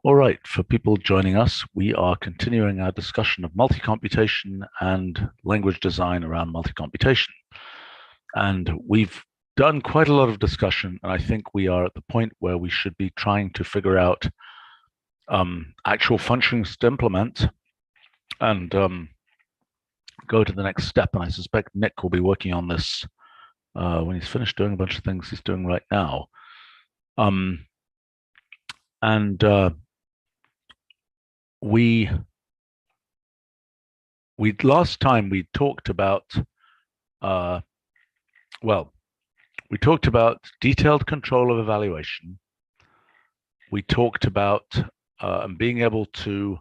All right, for people joining us, we are continuing our discussion of multicomputation and language design around multicomputation. And we've done quite a lot of discussion, and I think we are at the point where we should be trying to figure out actual functions to implement and go to the next step. And I suspect Nick will be working on this when he's finished doing a bunch of things he's doing right now. We last time we talked about we talked about detailed control of evaluation. We talked about being able to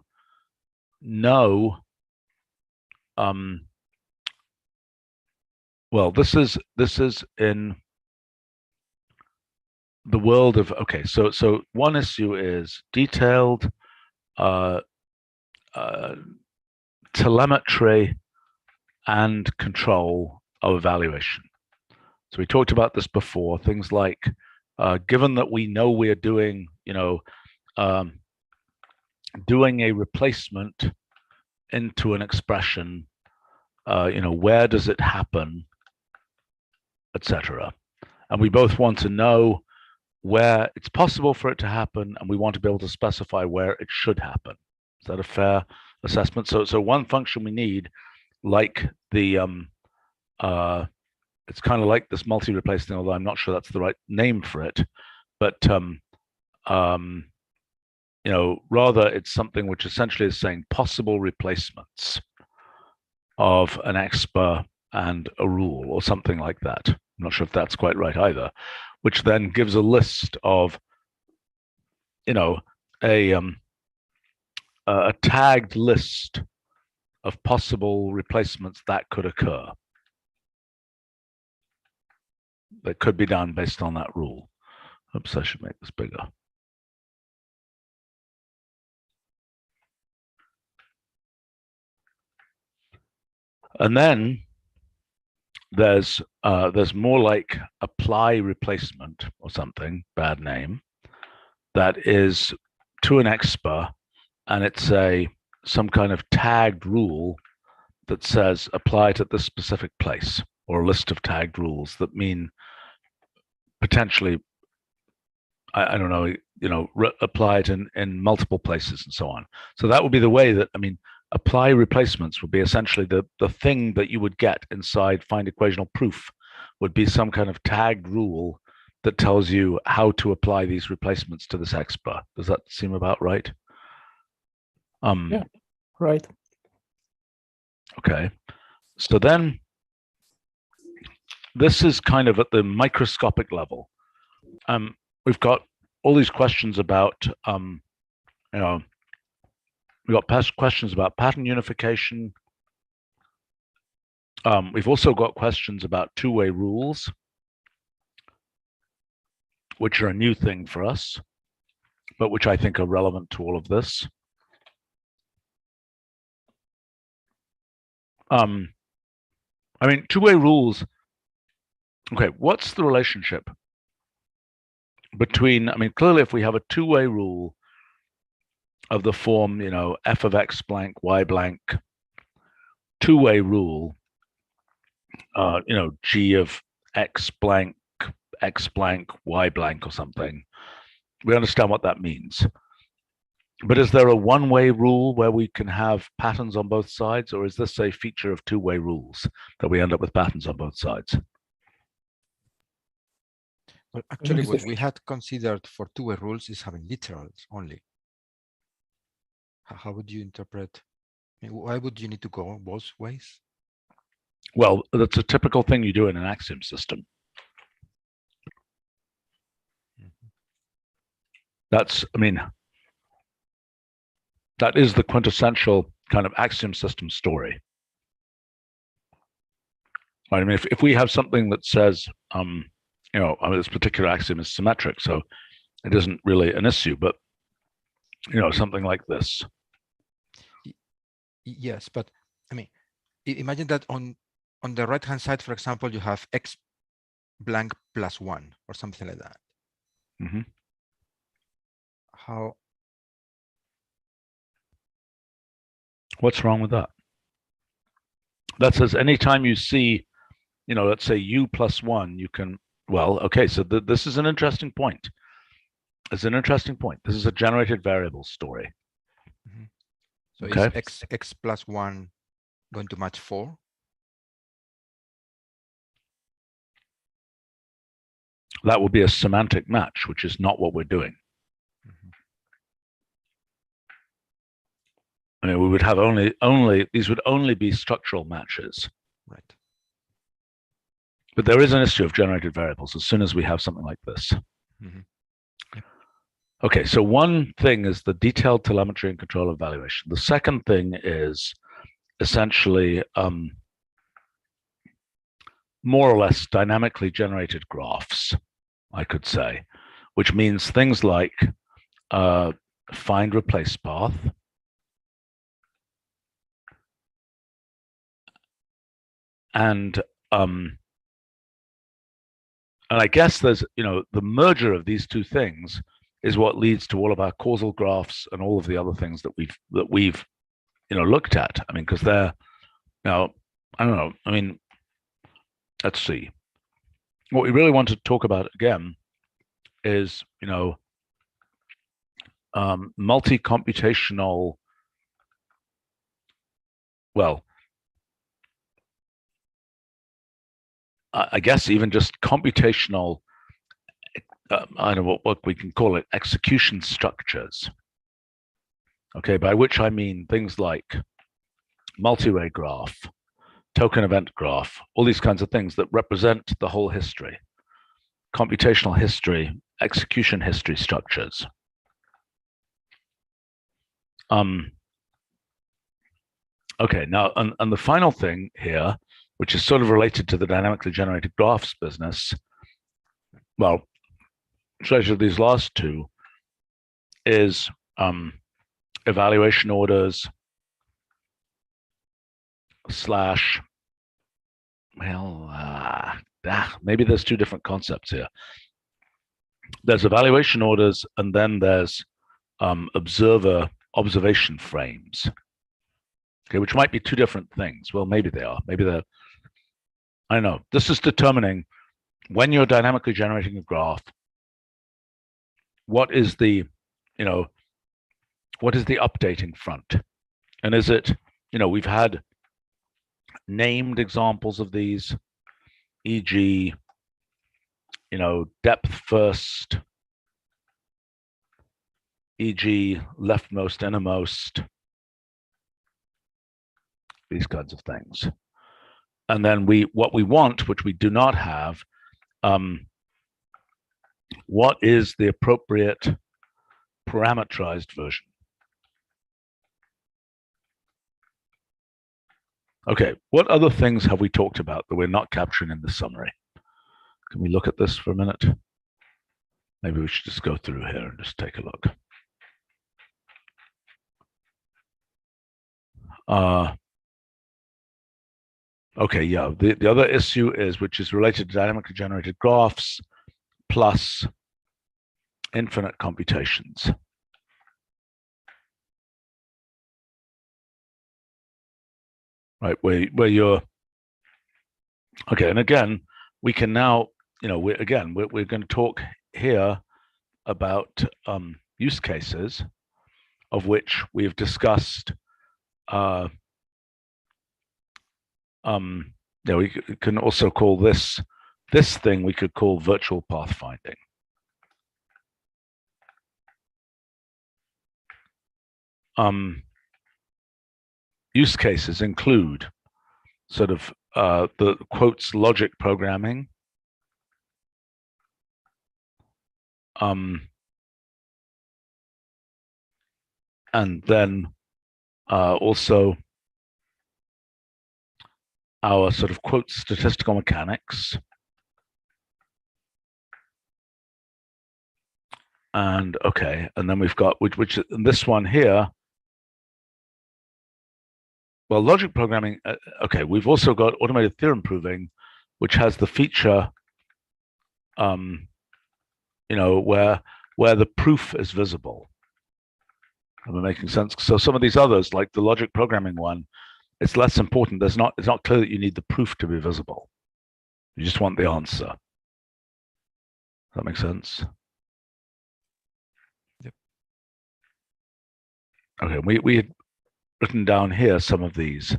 know this is in the world of so one issue is detailed telemetry and control of evaluation. So we talked about this before, things like given that we know we're doing doing a replacement into an expression, where does it happen, etc. And we both want to know where it's possible for it to happen, and we want to be able to specify where it should happen. Is that a fair assessment? So one function we need, like the it's kind of like this multi-replace thing, although I'm not sure that's the right name for it. But rather it's something which essentially is saying possible replacements of an expr and a rule or something like that. I'm not sure if that's quite right either, which then gives a list of, a tagged list of possible replacements that could occur, that could be done based on that rule. Oops, I should make this bigger. And then there's more like apply replacement or something, bad name, that is to an expr, and it's some kind of tagged rule that says apply it at this specific place, or a list of tagged rules that mean potentially, I don't know, apply it in multiple places and so on. So that would be the way that, apply replacements would be essentially the thing that you would get inside find equational proof would be some kind of tagged rule that tells you how to apply these replacements to this expr. Does that seem about right? Yeah, right. Okay. So then this is kind of at the microscopic level. We've got all these questions about, we've got questions about pattern unification. We've also got questions about two-way rules, which are a new thing for us, but which I think are relevant to all of this. Two-way rules. Okay, what's the relationship between, clearly if we have a two-way rule of the form, f of x blank, y blank, two-way rule, g of x blank, y blank or something, we understand what that means. But is there a one-way rule where we can have patterns on both sides, or is this a feature of two-way rules that we end up with patterns on both sides? Well, actually, what we had considered for two-way rules is having literals only. How would you interpret? Why would you need to go both ways? Well, that's a typical thing you do in an axiom system. That's, that is the quintessential kind of axiom system story. If we have something that says, this particular axiom is symmetric, so it isn't really an issue, but, something like this. Yes, but imagine that on the right-hand side, for example, you have x blank plus 1 or something like that. Mm-hmm. How What's wrong with that? That says anytime you see, let's say u plus 1, you can, well, okay, so this is an interesting point. It's an interesting point. This is a generated variable story. Mm-hmm. So okay. is x plus 1 going to match 4? That would be a semantic match, which is not what we're doing. Mm-hmm. I mean, we would have these would only be structural matches. Right. But there is an issue of generated variables as soon as we have something like this. Mm-hmm. Yep. Okay, so one thing is the detailed telemetry and control evaluation. The second thing is essentially more or less dynamically generated graphs, I could say, which means things like find replace path, and I guess there's, the merger of these two things is what leads to all of our causal graphs and all of the other things that we've looked at. I mean, because they're, I don't know. I mean, let's see. What we really want to talk about again is, multi-computational. Well, I guess even just computational. I don't know what we can call it, execution structures. Okay, by which I mean things like multi-ray graph, token event graph, all these kinds of things that represent the whole history, computational history, execution history structures. Okay, now, and the final thing here, which is sort of related to the dynamically generated graphs business, well, especially these last two, is evaluation orders slash, well, maybe there's two different concepts here. There's evaluation orders, and then there's observation frames. Okay, which might be two different things. Well, maybe they are. Maybe they're, I don't know. This is determining when you're dynamically generating a graph, what is the updating front? And is it, we've had named examples of these, e.g., depth first, e.g., leftmost, innermost, these kinds of things. And then what we want, which we do not have, what is the appropriate parameterized version? Okay, what other things have we talked about that we're not capturing in the summary? Can we look at this for a minute? Maybe we should just go through here and just take a look. Okay, yeah, the other issue is, which is related to dynamically generated graphs plus infinite computations. Right, where you're, okay, and again, we can now, we're going to talk here about use cases, of which we've discussed. We can also call this thing, we could call virtual pathfinding. Use cases include sort of the quotes logic programming, and then also our sort of quote statistical mechanics, and okay, and then we've got which this one here. Well, logic programming. Okay, we've also got automated theorem proving, which has the feature, where the proof is visible. Am I making sense? So some of these others, like the logic programming one, it's less important. It's not clear that you need the proof to be visible. You just want the answer. Does that make sense? Yep. Okay, we had written down here some of these.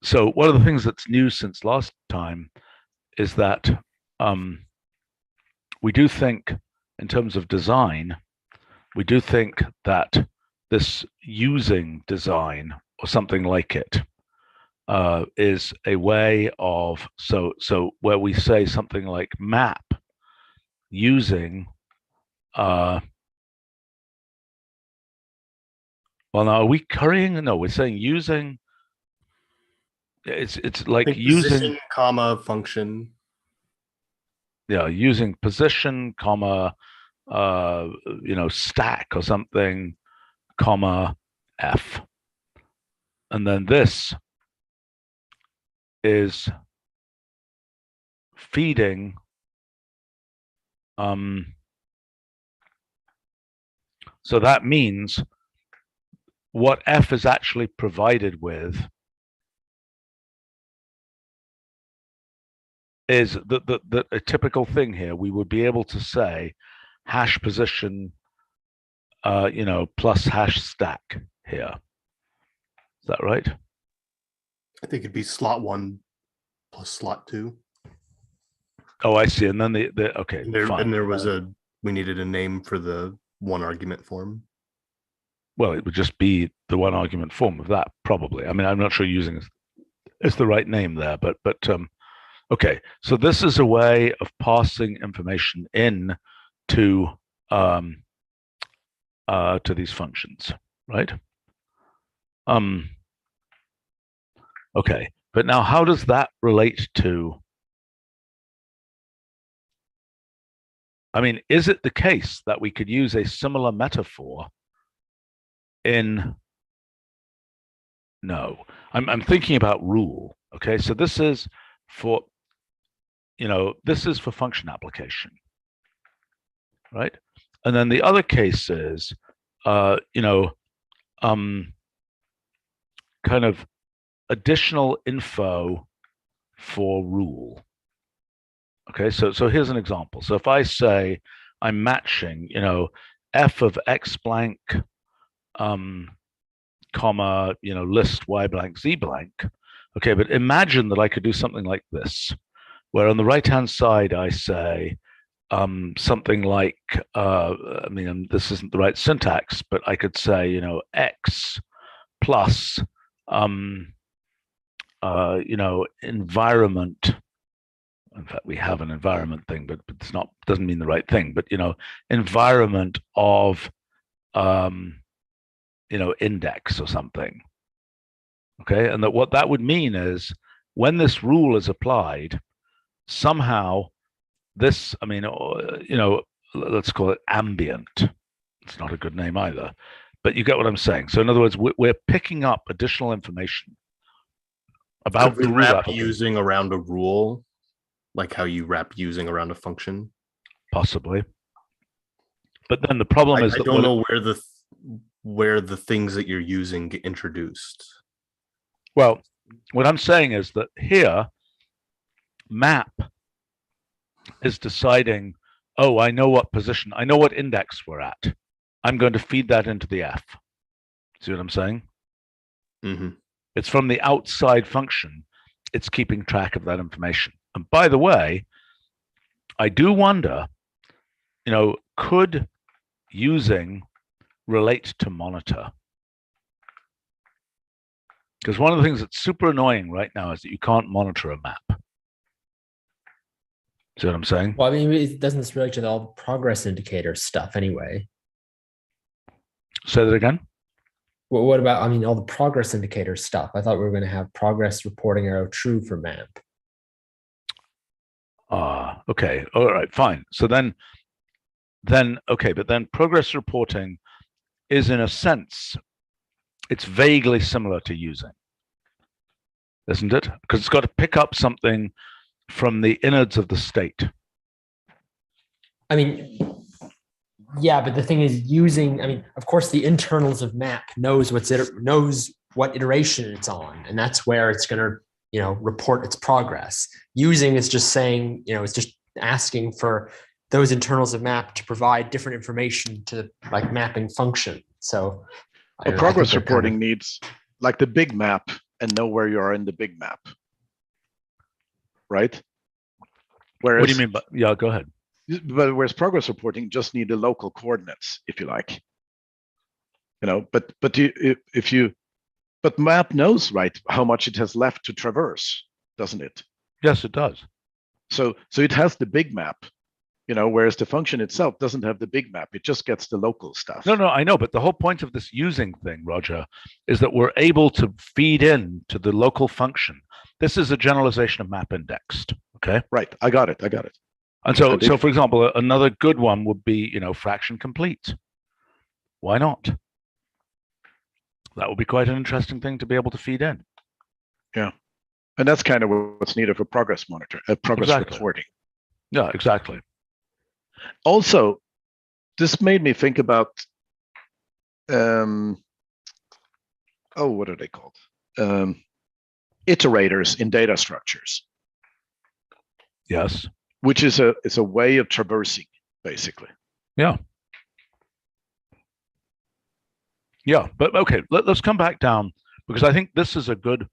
So one of the things that's new since last time is that we do think, in terms of design, we do think that this using design or something like it is a way of, so where we say something like map using, well, now are we currying? No, we're saying using, it's like using position, comma, function. Yeah, using position, comma, stack or something, comma, F. And then this is feeding so that means what F is actually provided with is that a typical thing here, we would be able to say hash position, plus hash stack here. Is that right? I think it'd be slot 1 plus slot 2. Oh, I see. And then okay, And there was we needed a name for the one argument form. Well, it would just be the one argument form of that, probably. I mean, I'm not sure using is the right name there, but okay. So this is a way of passing information in to these functions, right? Okay, but now how does that relate to? I mean, is it the case that we could use a similar metaphor in? No, I'm thinking about rule. Okay, so this is for, this is for function application, right? And then the other case is, kind of additional info for rule. Okay, so here's an example. So if I say I'm matching, f of x blank, comma, list y blank z blank. Okay, but imagine that I could do something like this, where on the right-hand side I say something like, I mean, this isn't the right syntax, but I could say, x plus, environment. In fact, we have an environment thing, but it's not, doesn't mean the right thing, but, environment of, index or something. Okay, and that what that would mean is when this rule is applied, somehow this, I mean, let's call it ambient. It's not a good name either, but you get what I'm saying. So in other words, we're picking up additional information about the wrap using around a rule, like how you wrap using around a function. Possibly. But then the problem is I don't know where the things that you're using get introduced. Well, what I'm saying is that here, map is deciding, oh, I know what position, I know what index we're at. I'm going to feed that into the F. See what I'm saying? Mm-hmm. It's from the outside function. It's keeping track of that information. And by the way, I do wonder, could using relate to monitor? Because one of the things that's super annoying right now is that you can't monitor a map. See what I'm saying? Well, I mean, it doesn't relate to all the progress indicator stuff anyway. Say that again? Well, what about, I mean, all the progress indicator stuff? I thought we were going to have progress reporting arrow true for map. Okay. All right, fine. So then, okay, but then progress reporting is, in a sense, it's vaguely similar to using, isn't it? Because it's got to pick up something from the innards of the state. I mean, Yeah, but the thing is using, I mean, of course, the internals of map knows knows what iteration it's on, and that's where it's going to, report its progress. Using is just saying, it's just asking for those internals of map to provide different information to like mapping function. So But progress reporting needs like the big map and know where you are in the big map. Right? Whereas, What do you mean? But yeah, go ahead. But whereas progress reporting just need the local coordinates, if you like. But map knows, right, how much it has left to traverse, doesn't it? Yes, it does. So it has the big map, whereas the function itself doesn't have the big map. It just gets the local stuff. No, I know, but the whole point of this using thing, Roger, is that we're able to feed in to the local function. This is a generalization of map indexed. Okay. Right. I got it. And so for example, another good one would be, fraction complete. Why not? That would be quite an interesting thing to be able to feed in. Yeah. And that's kind of what's needed for progress reporting. Yeah, exactly. Also, this made me think about, what are they called? Iterators in data structures. Yes. Which is a way of traversing, basically. Yeah. Yeah, but okay, let's come back down, because I think this is a good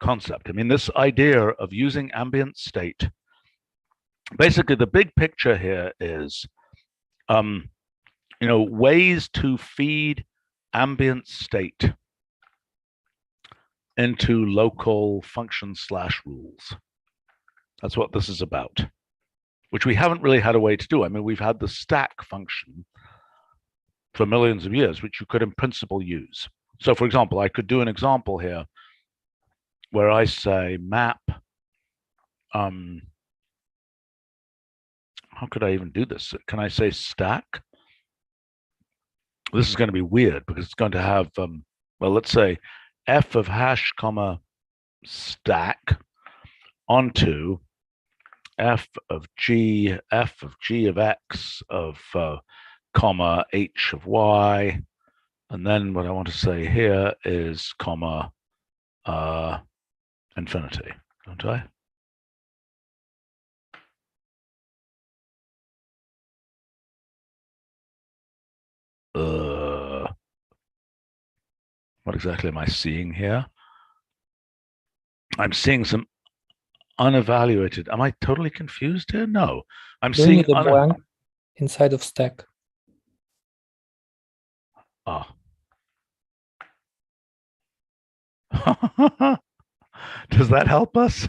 concept. I mean, this idea of using ambient state, basically the big picture here is, ways to feed ambient state into local function/rules. That's what this is about, which we haven't really had a way to do. I mean, we've had the stack function for millions of years, which you could in principle use. So for example, I could do an example here where I say map, how could I even do this? Can I say stack? This is going to be weird because it's going to have, well, let's say f of hash comma stack onto f of g of x of comma h of y, and then what I want to say here is comma infinity, don't I? What exactly am I seeing here? I'm seeing some unevaluated. Am I totally confused here? No, I'm seeing the blank inside of stack. Ah. Does that help us?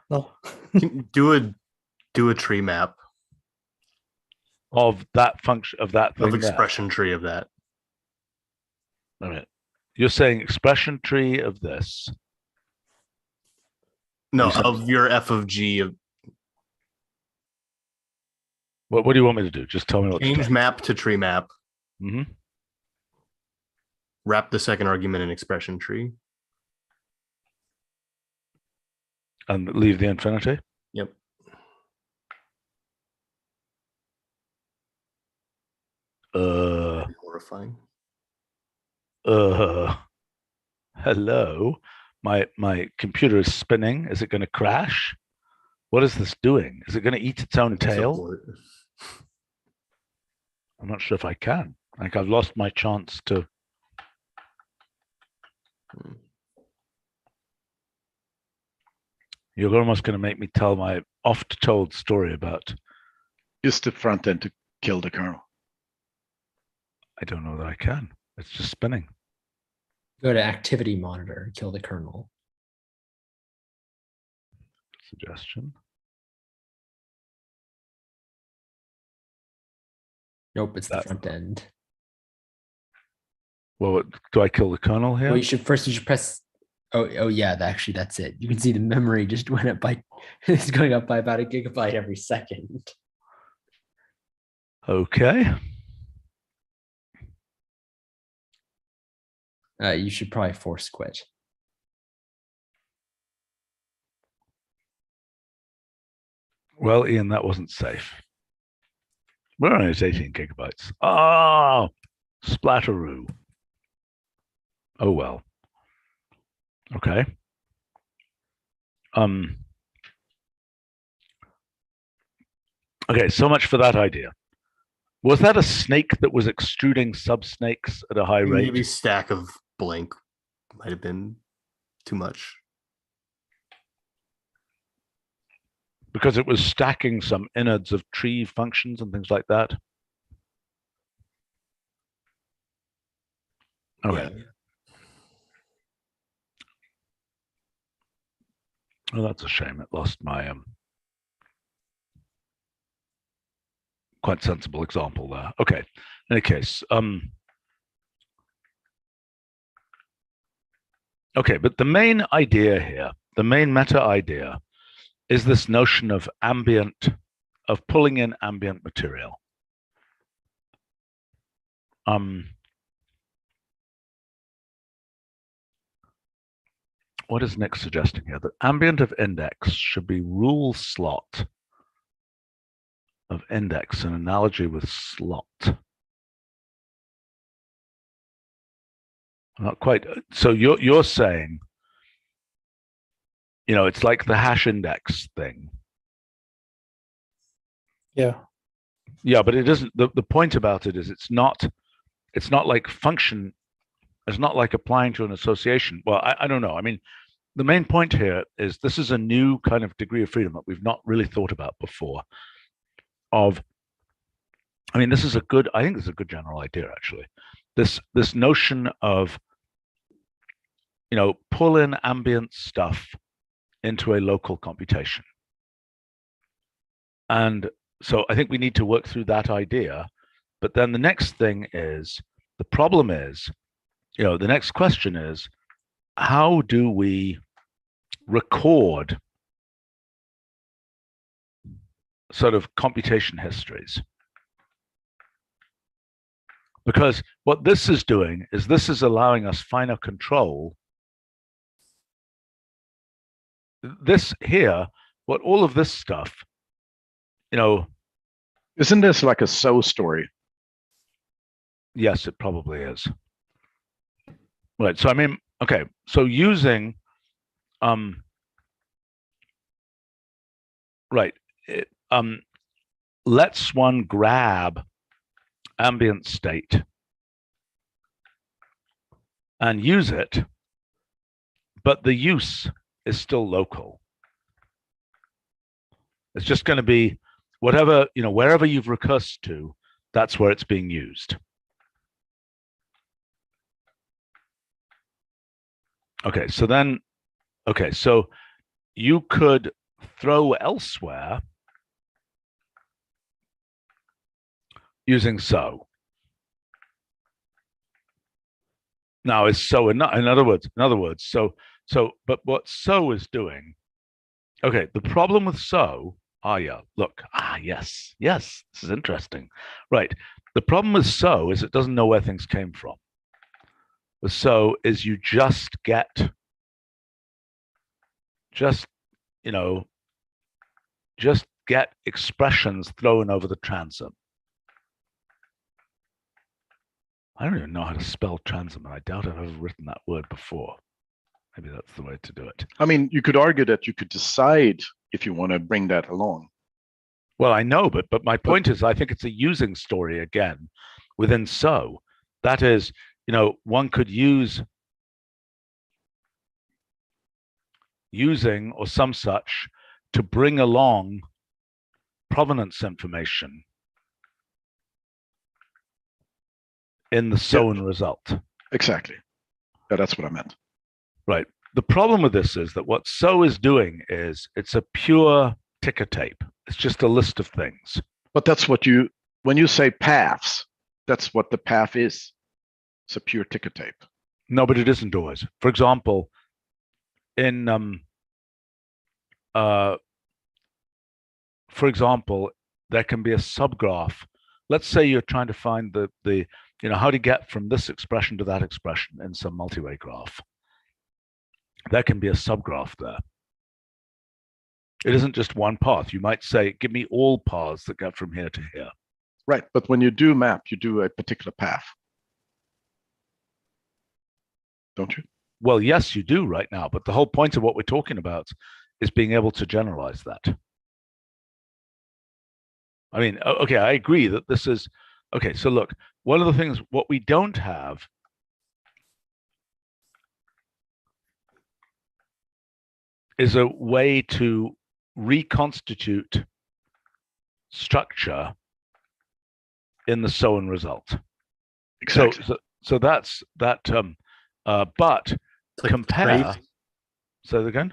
No. do a tree map Of that function, of that thing of expression tree of that. Wait a minute. You're saying expression tree of this. No, of your f of g of. What do you want me to do? Just tell me what. Change map to tree map. Mm-hmm. Wrap the second argument in expression tree. And leave the infinity? Yep. Horrifying. Hello. My computer is spinning. Is it going to crash? What is this doing? Is it going to eat its own tail? I'm not sure if I can. Like, I've lost my chance to. You're almost going to make me tell my oft-told story about. Use the front end to kill the kernel. I don't know that I can. It's just spinning. Go to activity monitor and kill the kernel. Suggestion. Nope, it's the front end. Well, do I kill the kernel here? Well, you should press. Oh yeah, actually that's it. You can see the memory just went up by. It's going up by about 1 gigabyte every second. Okay. You should probably force quit. Well, Ian, that wasn't safe. We're only at 18 gigabytes. Oh, splatteroo. Oh well. Okay. Okay, so much for that idea. Was that a snake that was extruding sub-snakes at a high rate? Maybe stack of blank might have been too much. Because it was stacking some innards of tree functions and things like that? Okay. Yeah. Well, that's a shame. It lost my quite sensible example there. Okay. In any case, okay, but the main idea here, the main meta idea, is this notion of pulling in ambient material. What is Nick suggesting here? That ambient of index should be rule slot of index, an analogy with slot. Not quite. So you're saying, you know, it's like the hash index thing. Yeah. Yeah, but it isn't. The point about it is it's not like function. It's not like applying to an association. Well, I don't know. I mean, the main point here is this is a new kind of degree of freedom that we've not really thought about before. I mean, this is a good, I think this is a good general idea, actually. This notion of, you know, pull in ambient stuff into a local computation. And so I think we need to work through that idea. But then the next thing is, the problem is, you know, the next question is, how do we record sort of computation histories? Because what this is doing is this is allowing us finer control. This here, what all of this stuff, you know. Isn't this like a so story? Yes, it probably is. Right. So I mean, okay. So using, right. Lets one grab ambient state and use it, but the use is still local. It's just going to be whatever, you know, wherever you've recursed to, that's where it's being used. Okay, so then, okay, so you could throw elsewhere using so. Now is so in other words, but what so is doing, okay, the problem with so, yes, this is interesting. Right, the problem with so is it doesn't know where things came from. With so is you just get, you know, just get expressions thrown over the transom. I don't even know how to spell transom, and I doubt I've ever written that word before. Maybe that's the way to do it. I mean, you could argue that you could decide if you want to bring that along. Well, I know, but my point is, I think it's a using story again within so. That is, you know, one could use using or some such to bring along provenance information in the so and result. Exactly. Yeah, that's what I meant. Right. The problem with this is that what so is doing is it's a pure ticker tape. It's just a list of things. But that's what when you say paths, that's what the path is. It's a pure ticker tape. No, but it isn't always. For example, in there can be a subgraph. Let's say you're trying to find the you know, how to get from this expression to that expression in some multi-way graph. There can be a subgraph there. It isn't just one path. You might say, give me all paths that get from here to here. Right, but when you do map, you do a particular path, don't you? Well, yes, you do right now, but the whole point of what we're talking about is being able to generalize that. I mean, okay, I agree that this is, okay, so look, one of the things, what we don't have is a way to reconstitute structure in the so-and result. Exactly. So that's that, but It's like compare, trace, say that again?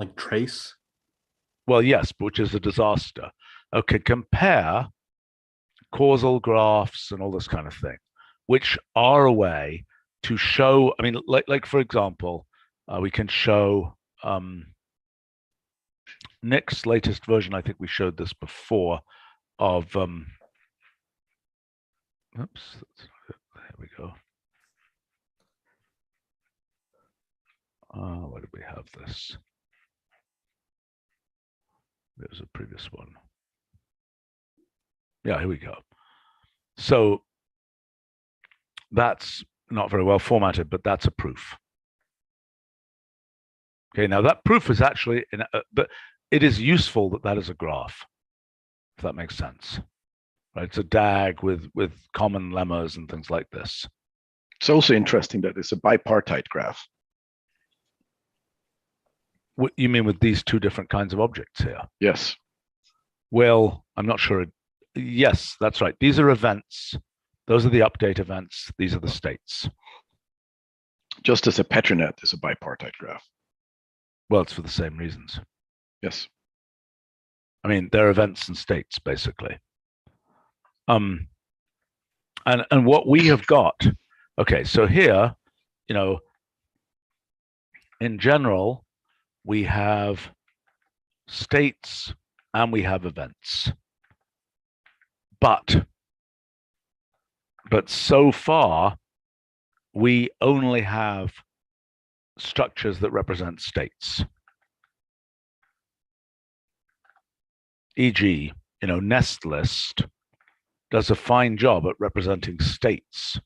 like trace. Well, yes, which is a disaster. Okay, compare causal graphs and all this kind of thing, which are a way to show, I mean, like for example, we can show Nick's latest version, I think we showed this before, of, oops, there we go. Where did we have this? There was a previous one. Yeah, here we go. So that's not very well formatted, but that's a proof. Okay, now that proof is actually, but it is useful that that is a graph, if that makes sense. Right, it's a DAG with common lemmas and things like this. It's also interesting that it's a bipartite graph. What you mean with these two different kinds of objects here? Yes. Well, I'm not sure. Yes, that's right. These are events. Those are the update events. These are the states. Just as a Petronet is a bipartite graph. Well, it's for the same reasons. Yes. I mean, they're events and states, basically. And what we have got, okay, so here, you know, in general, we have states and we have events. But so far, we only have structures that represent states. E.g., you know, nest list does a fine job at representing states,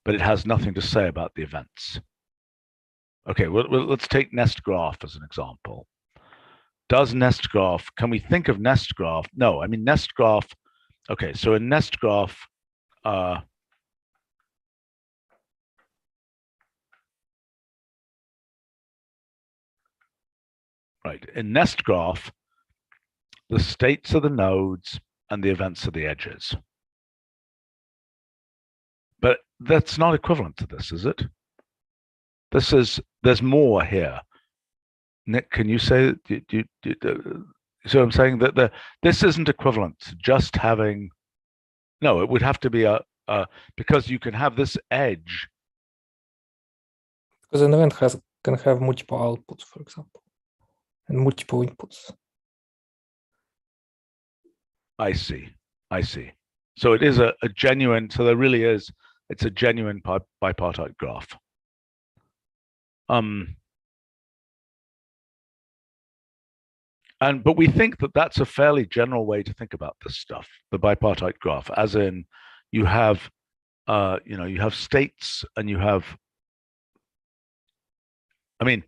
but it has nothing to say about the events. Okay, well, let's take nest graph as an example. Does nest graph, can we think of nest graph? No, I mean, nest graph, okay, so in nest graph, right, in nest graph, the states are the nodes and the events are the edges. But that's not equivalent to this, is it? This is, there's more here. Nick, can you say, so I'm saying that this isn't equivalent to just having, no, it would have to be because you can have this edge. Because an event can have multiple outputs, for example, and multiple inputs. I see. So it is a genuine, so there really is, it's a genuine bipartite graph. But we think that that's a fairly general way to think about this stuff, the bipartite graph, as in you have, you know, you have states and you have, I mean,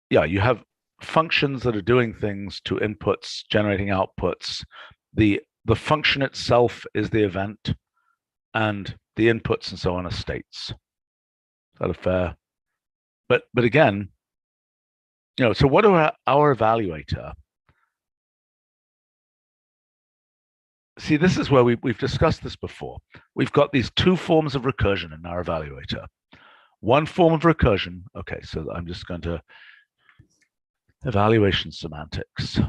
yeah, you have functions that are doing things to inputs, generating outputs. The function itself is the event, and the inputs and so on are states. Is that a fair? But again, you know, so what do our evaluator? See, this is where we've discussed this before. We've got these two forms of recursion in our evaluator. One form of recursion, okay, so I'm just going to evaluation semantics,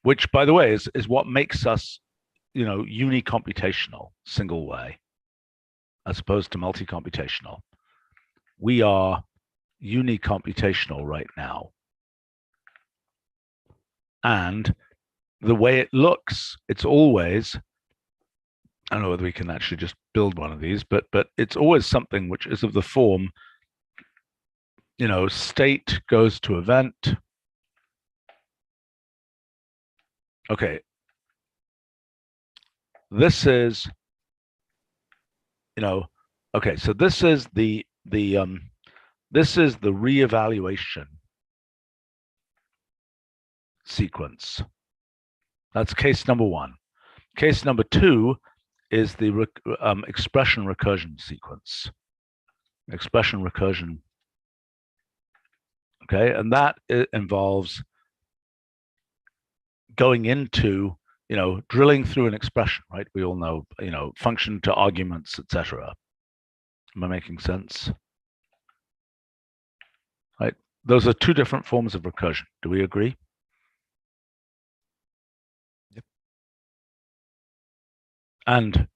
which, by the way, is what makes us, you know, unicomputational, single way, as opposed to multi-computational. We are unicomputational right now. And the way it looks, it's always, I don't know whether we can actually just build one of these, but it's always something which is of the form, you know, state goes to event. Okay. this is, okay, so this is the reevaluation sequence. That's case number one. Case number two is the expression recursion sequence. Expression recursion. Okay, and that involves going into, drilling through an expression, right? We all know, function to arguments, etc. Am I making sense? Right? Those are two different forms of recursion. Do we agree? Yep. And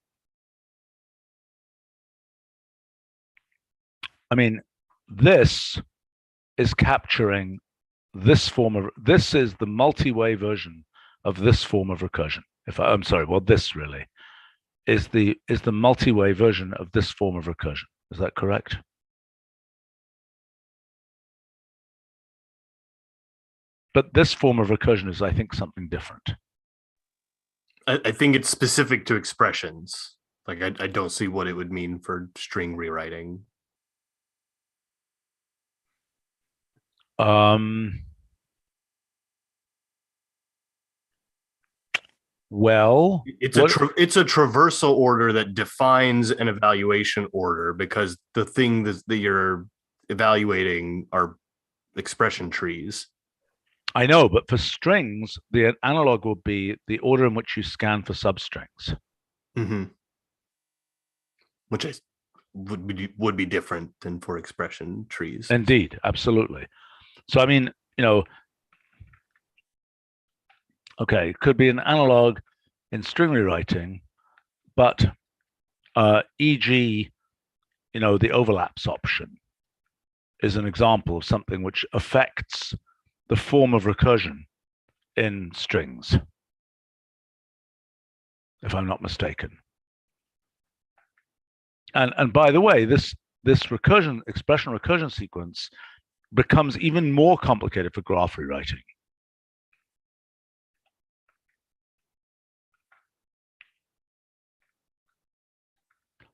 I mean, this is capturing this is the multi-way version of this form of recursion. I'm sorry, well, this really is the multi-way version of this form of recursion. Is that correct? But this form of recursion is, I think, something different. I think it's specific to expressions. Like, I don't see what it would mean for string rewriting. Well, it's a traversal order that defines an evaluation order, because the thing that you're evaluating are expression trees. I know, but for strings, the analog will be the order in which you scan for substrings. Mm-hmm. Which would be different than for expression trees. Indeed, absolutely. So I mean, okay, it could be an analog in string rewriting, but e.g., the overlaps option is an example of something which affects the form of recursion in strings, if I'm not mistaken. And by the way, this expression recursion sequence becomes even more complicated for graph rewriting.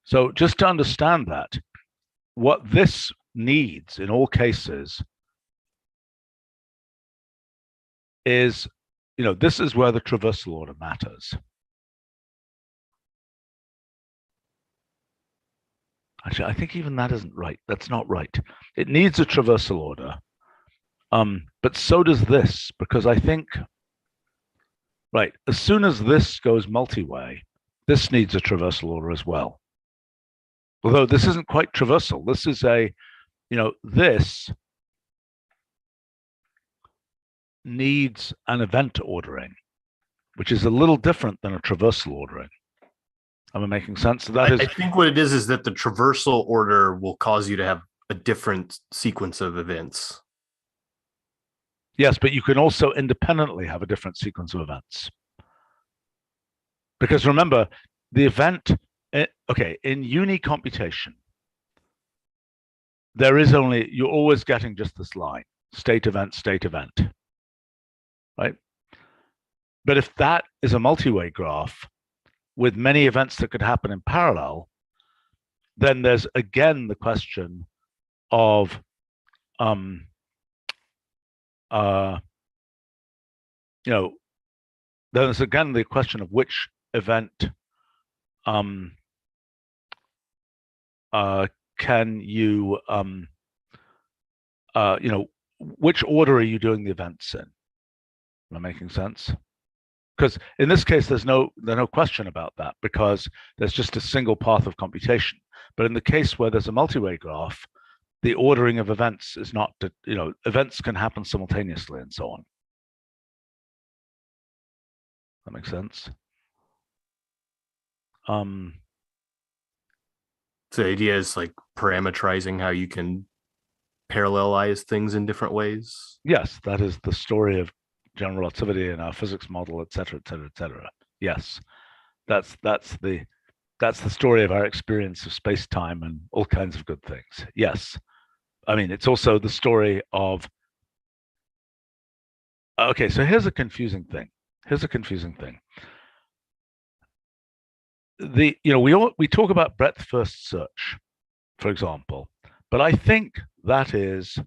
So just to understand that, what this needs in all cases is, this is where the traversal order matters. Actually, I think even that isn't right. That's not right. It needs a traversal order. But so does this, because I think, right, as soon as this goes multi-way, this needs a traversal order as well. Although this isn't quite traversal. This is this needs an event ordering, which is a little different than a traversal ordering. Am I making sense? So I think what it is that the traversal order will cause you to have a different sequence of events. Yes, but you can also independently have a different sequence of events. Because remember, the event, okay, in unicomputation, you're always getting just this line, state event, right? But if that is a multi-way graph with many events that could happen in parallel, then there's again the question of there's again the question of which event can you which order are you doing the events in? Am I making sense? Because in this case, there's no question about that, because there's just a single path of computation. But in the case where there's a multi-way graph, the ordering of events is not, events can happen simultaneously and so on. That makes sense? So the idea is like parameterizing how you can parallelize things in different ways. Yes, that is the story of general relativity in our physics model, et cetera, et cetera, et cetera. Yes, that's the story of our experience of space-time and all kinds of good things. Yes, I mean, it's also the story of, okay, so here's a confusing thing. we talk about breadth first search, for example, but I think that is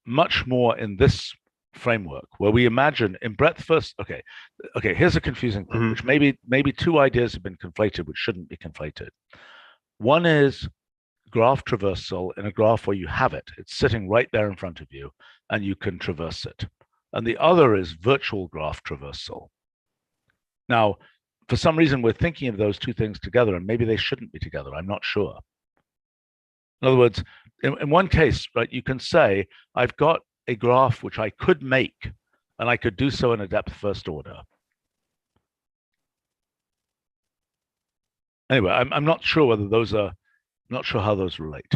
much more in this framework where we imagine in breadth first. Okay, here's a confusing thing, which maybe two ideas have been conflated, which shouldn't be conflated. One is graph traversal in a graph where you have it. It's sitting right there in front of you and you can traverse it. And the other is virtual graph traversal. Now, for some reason, we're thinking of those two things together, and maybe they shouldn't be together. I'm not sure. In other words, in one case, right, you can say, I've got a graph which I could make, and I could do so in a depth first order. Anyway, I'm not sure whether those are, not sure how those relate.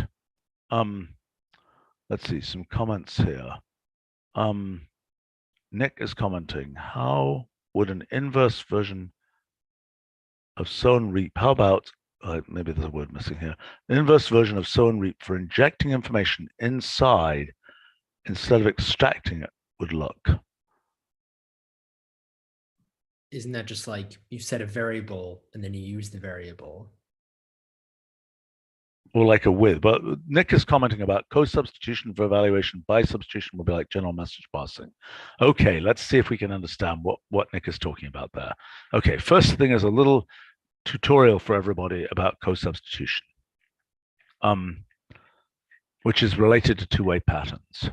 Let's see, some comments here. Nick is commenting, how would an inverse version of sow and reap, how about, maybe there's a word missing here, an inverse version of sow and reap for injecting information inside instead of extracting it would look? Isn't that just like you set a variable and then you use the variable? Or like a with, but Nick is commenting about co-substitution for evaluation by substitution will be like general message passing. Okay, let's see if we can understand what Nick is talking about there. Okay, first thing is a little tutorial for everybody about co-substitution, which is related to two-way patterns.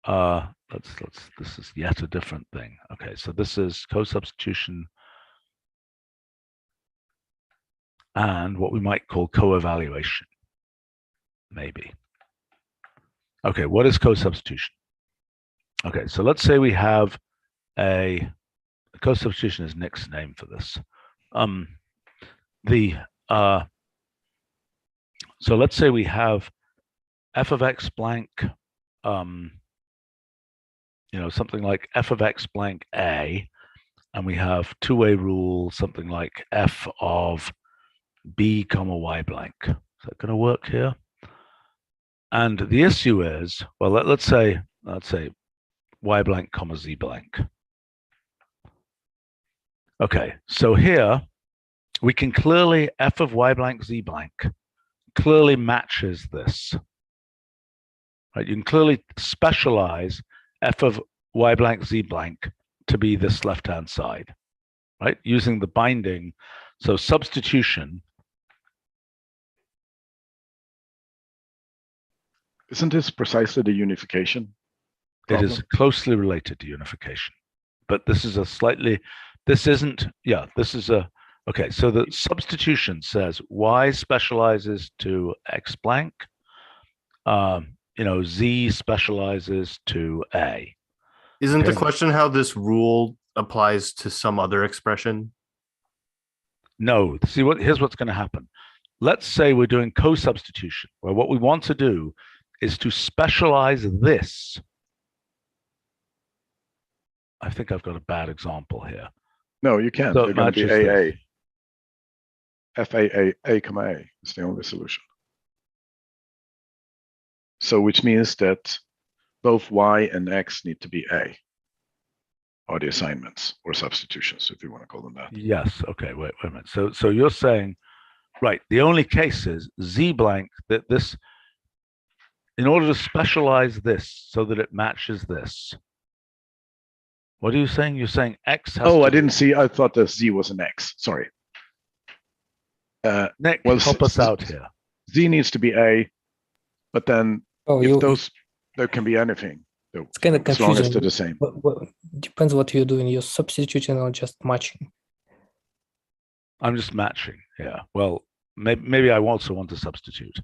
This is yet a different thing. Okay, so this is co-substitution and what we might call co-evaluation, maybe. Okay, what is co-substitution? Okay, so let's say we have a co-substitution is Nick's name for this. So let's say we have f of x blank, something like f of x blank a, and we have two-way rule, something like f of b comma y blank. Is that going to work here? And the issue is, well, let's say y blank comma z blank. Okay, so here we can clearly f of y blank z blank clearly matches this. Right? You can clearly specialize f of y blank z blank to be this left-hand side, right? Using the binding. So substitution. Isn't this precisely the unification problem? It is closely related to unification, but this is a slightly, this isn't, yeah, this is a, okay, so the substitution says y specializes to x blank, z specializes to a. Isn't the question how this rule applies to some other expression? No, see here's what's going to happen. Let's say we're doing co-substitution, where what we want to do is to specialize this. I think I've got a bad example here. No, you can't. So they're going to be AA. FAA, comma A is the only solution. So which means that both y and x need to be A, or the assignments or substitutions, if you want to call them that. Yes. Okay. Wait a minute. So you're saying, right? The only case is z blank that this, in order to specialize this so that it matches this. What are you saying? You're saying x has. Oh, I didn't see. I thought the z was an x. Sorry. Nick, well, help us out here. Z needs to be A, but then there can be anything. It's kind of confusing. As long as they're the same. Depends what you're doing. You're substituting or just matching. I'm just matching. Yeah. Well, maybe I also want to substitute.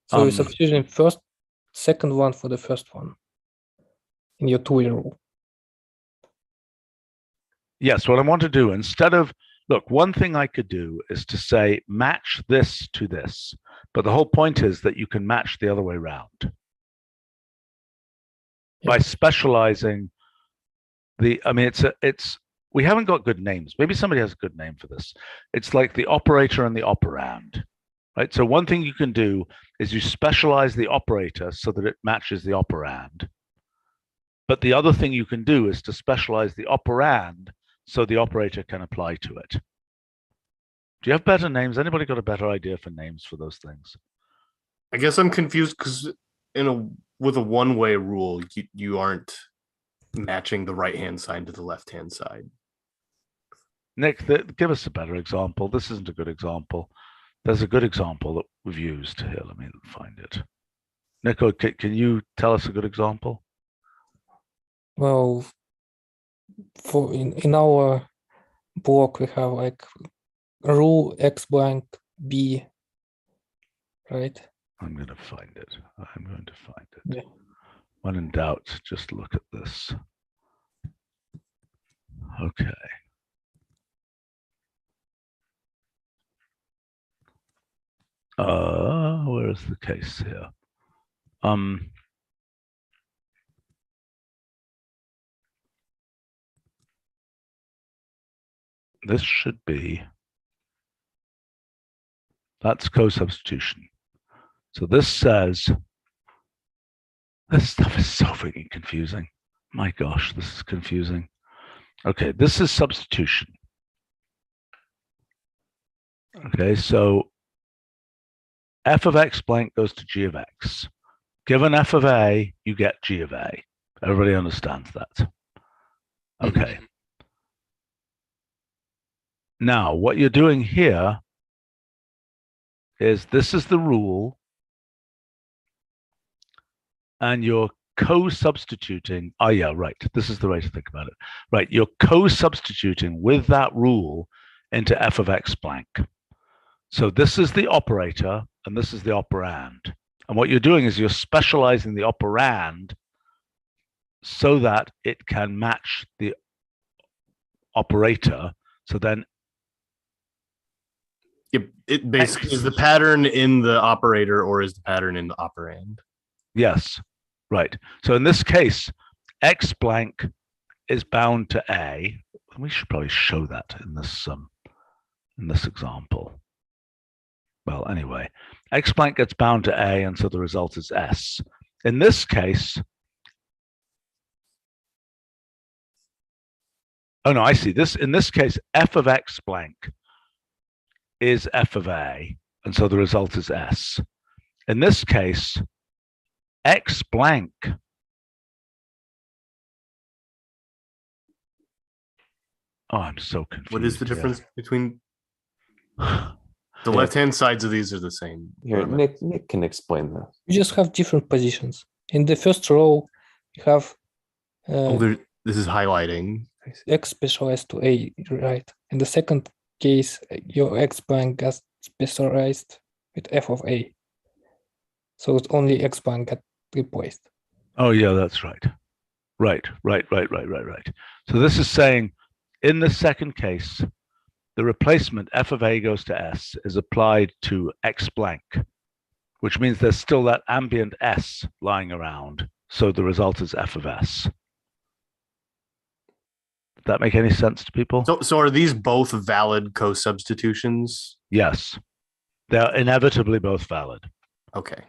So you're substituting first, second one for the first one in your two-way rule. Yes. What I want to do instead of, look, one thing I could do is to say match this to this, but the whole point is that you can match the other way around. By specializing the, I mean, we haven't got good names. Maybe somebody has a good name for this. It's like the operator and the operand, right? So one thing you can do is you specialize the operator so that it matches the operand. But the other thing you can do is to specialize the operand so the operator can apply to it. Do you have better names? Anybody got a better idea for names for those things? I guess I'm confused because with a one-way rule, you aren't matching the right-hand side to the left-hand side. Nick, give us a better example. This isn't a good example. There's a good example that we've used here. Let me find it. Nico, can you tell us a good example? Well, for in our block we have like rule x blank b, right? I'm going to find it. I'm going to find it. Yeah. When in doubt, just look at this. Okay. Where is the case here? This should be, that's co-substitution. So this says, this stuff is so freaking confusing. My gosh, this is confusing. Okay, this is substitution. Okay, so f of x blank goes to g of x. Given f of a, you get g of a. Everybody understands that. Okay. Now, what you're doing here is this is the rule, and you're co-substituting. Oh, yeah, right. This is the way to think about it. Right, you're co-substituting with that rule into f of x blank. So this is the operator, and this is the operand. And what you're doing is you're specializing the operand so that it can match the operator. So then it basically is the pattern in the operator or is the pattern in the operand. Yes, right. So in this case, x blank is bound to a. We should probably show that in this example. Well, anyway, x blank gets bound to a, and so the result is s. In this case, oh no, I see this. In this case, f of x blank is f of a, and so the result is s. In this case, x blank I'm so confused. What is the difference between the left-hand sides of these are the same? Here, Nick can explain that. You just have different positions. In the first row, you have This is highlighting. x specialized to a, right? In the second case, your x blank gets specialized with f of a. So it's only x blank got replaced. Oh yeah, that's right. Right. So this is saying in the second case, the replacement f of a goes to s is applied to x blank, which means there's still that ambient s lying around. So the result is f of s. Does that make any sense to people? So are these both valid co-substitutions? Yes, they're inevitably both valid. Okay.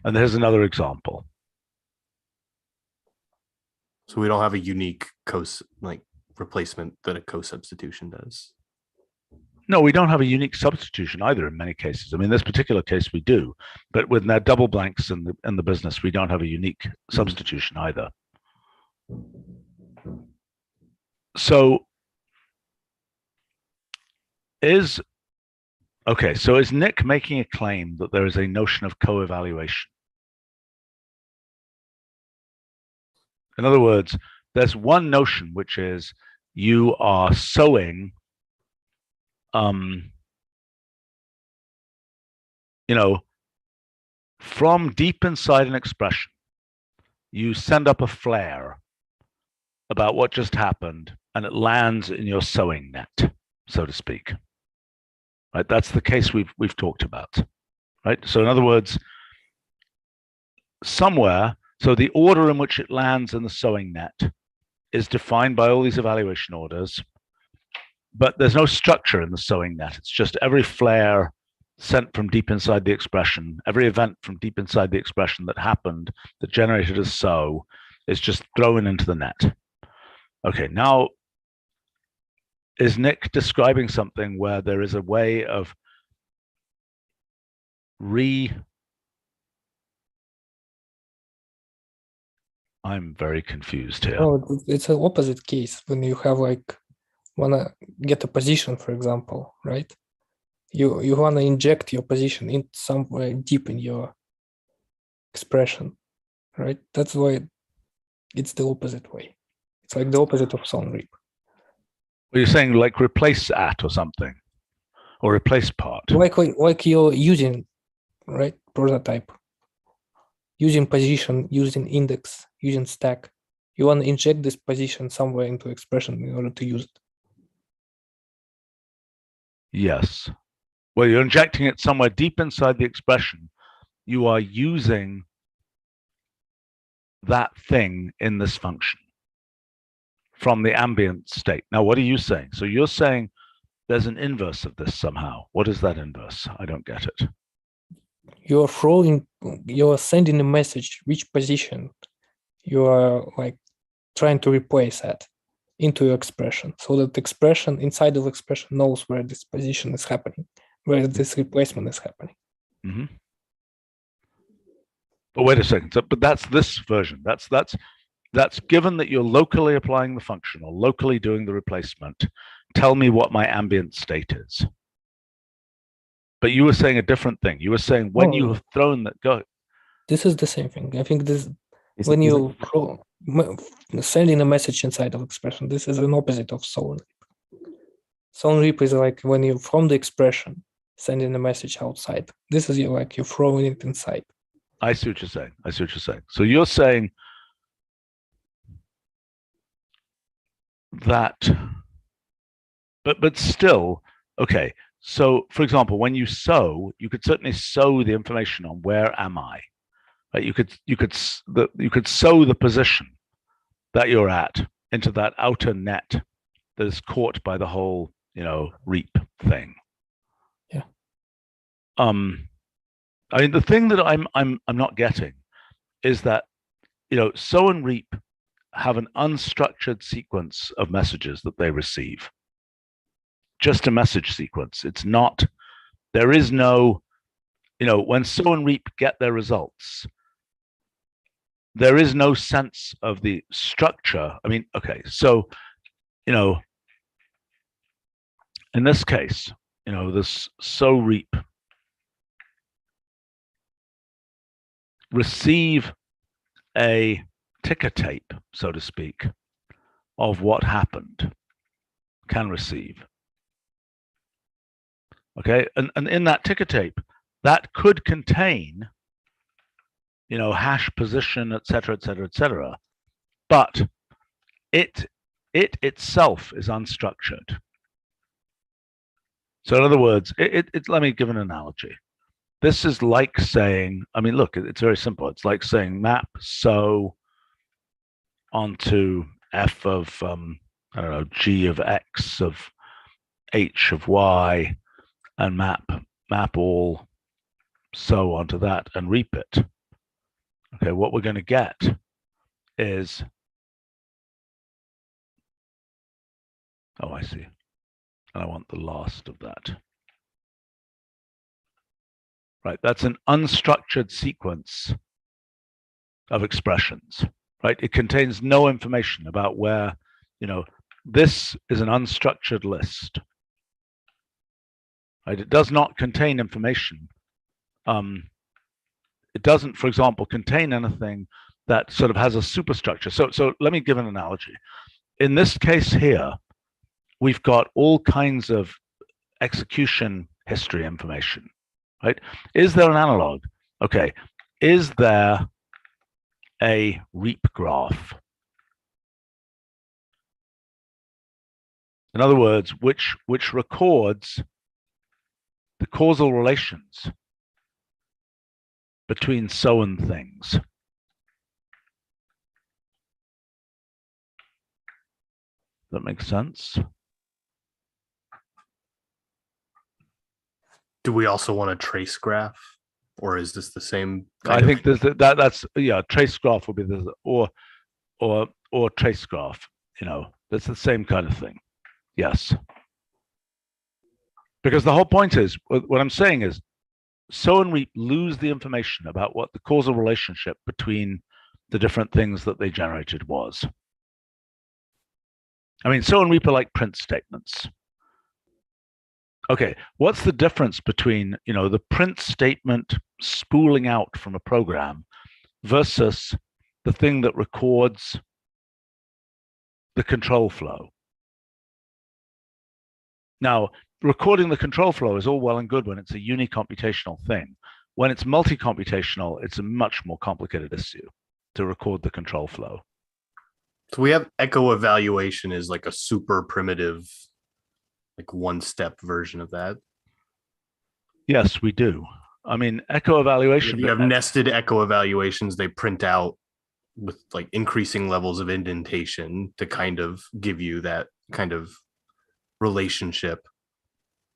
And here's another example. So we don't have a unique replacement that a co-substitution does. No, we don't have a unique substitution either in many cases. I mean, in this particular case we do, but with their double blanks in the business, we don't have a unique substitution either. So is Nick making a claim that there is a notion of co-evaluation? In other words, there's one notion, which is you are sewing, from deep inside an expression, you send up a flare about what just happened, and it lands in your sewing net, so to speak. Right? That's the case we've talked about. Right? So in other words, somewhere, so the order in which it lands in the sewing net is defined by all these evaluation orders, but there's no structure in the sewing net. It's just every flare sent from deep inside the expression, every event from deep inside the expression that happened, that generated a sew, is just thrown into the net. Okay, now is Nick describing something where there is a way of I'm very confused here. Oh, it's an opposite case when you have like wanna get a position, for example, right? You wanna inject your position in somewhere deep in your expression, right? That's why it's the opposite way. It's like the opposite of sound reap. Well, you're saying like replace at or something, or replace part. Like you're using, right, prototype, using position, using index, using stack. You want to inject this position somewhere into expression in order to use it. Yes. Well, you're injecting it somewhere deep inside the expression. You are using that thing in this function from the ambient state. Now, what are you saying? So you're saying there's an inverse of this somehow. What is that inverse? I don't get it. You're sending a message which position you are like trying to replace at into your expression, so that the expression inside of expression knows where this position is happening, where this replacement is happening. Mm-hmm. But wait a second. So, but that's this version. That's given that you're locally applying the function or locally doing the replacement. Tell me what my ambient state is. But you were saying a different thing. You were saying when you have thrown that go. This is the same thing. I think this when you sending a message inside of expression, this is an opposite of sound reap. Sound reap is like when you from the expression sending a message outside. This is like you're throwing it inside. I see what you're saying. I see what you're saying. So you're saying that, but still, okay. So, for example, when you sew, you could certainly sew the information on where am I. Right? You could sew the position that you're at into that outer net that is caught by the whole, reap thing. Yeah. I mean, the thing that I'm not getting is that, sew and reap have an unstructured sequence of messages that they receive. Just a message sequence. It's not, there is no, when sew and reap get their results, there is no sense of the structure. I mean, okay, so, in this case, this sew reap receive a ticker tape, so to speak, of what happened, can receive. Okay, and in that ticker tape, that could contain, hash position, et cetera, et cetera, et cetera. But it itself is unstructured. So in other words, let me give an analogy. This is like saying, I mean, look, it's very simple. It's like saying map so onto f of, I don't know, g of x of h of y, and map all so onto that and reap it. Okay, what we're going to get is, oh, I see. And I want the last of that. Right, that's an unstructured sequence of expressions, right? It contains no information about where, this is an unstructured list. Right? It does not contain information. It doesn't, for example, contain anything that sort of has a superstructure. So let me give an analogy. In this case here, we've got all kinds of execution history information, right? Is there an analog? Okay, is there a reap graph? In other words, which records the causal relations between so and things. Does that make sense? Do we also want a trace graph, or is this the same? I think there's that's trace graph will be this, or trace graph. That's the same kind of thing. Yes. Because the whole point is, what I'm saying is, sow and reap lose the information about what the causal relationship between the different things that they generated was. I mean, sow and reap are like print statements. Okay, what's the difference between, the print statement spooling out from a program versus the thing that records the control flow? Now, recording the control flow is all well and good when it's a unicomputational thing. When it's multi-computational, it's a much more complicated issue to record the control flow. So we have echo evaluation is like a super primitive, like one-step version of that. Yes, we do. I mean, echo evaluation. You have nested echo evaluations. They print out with like increasing levels of indentation to kind of give you that kind of relationship.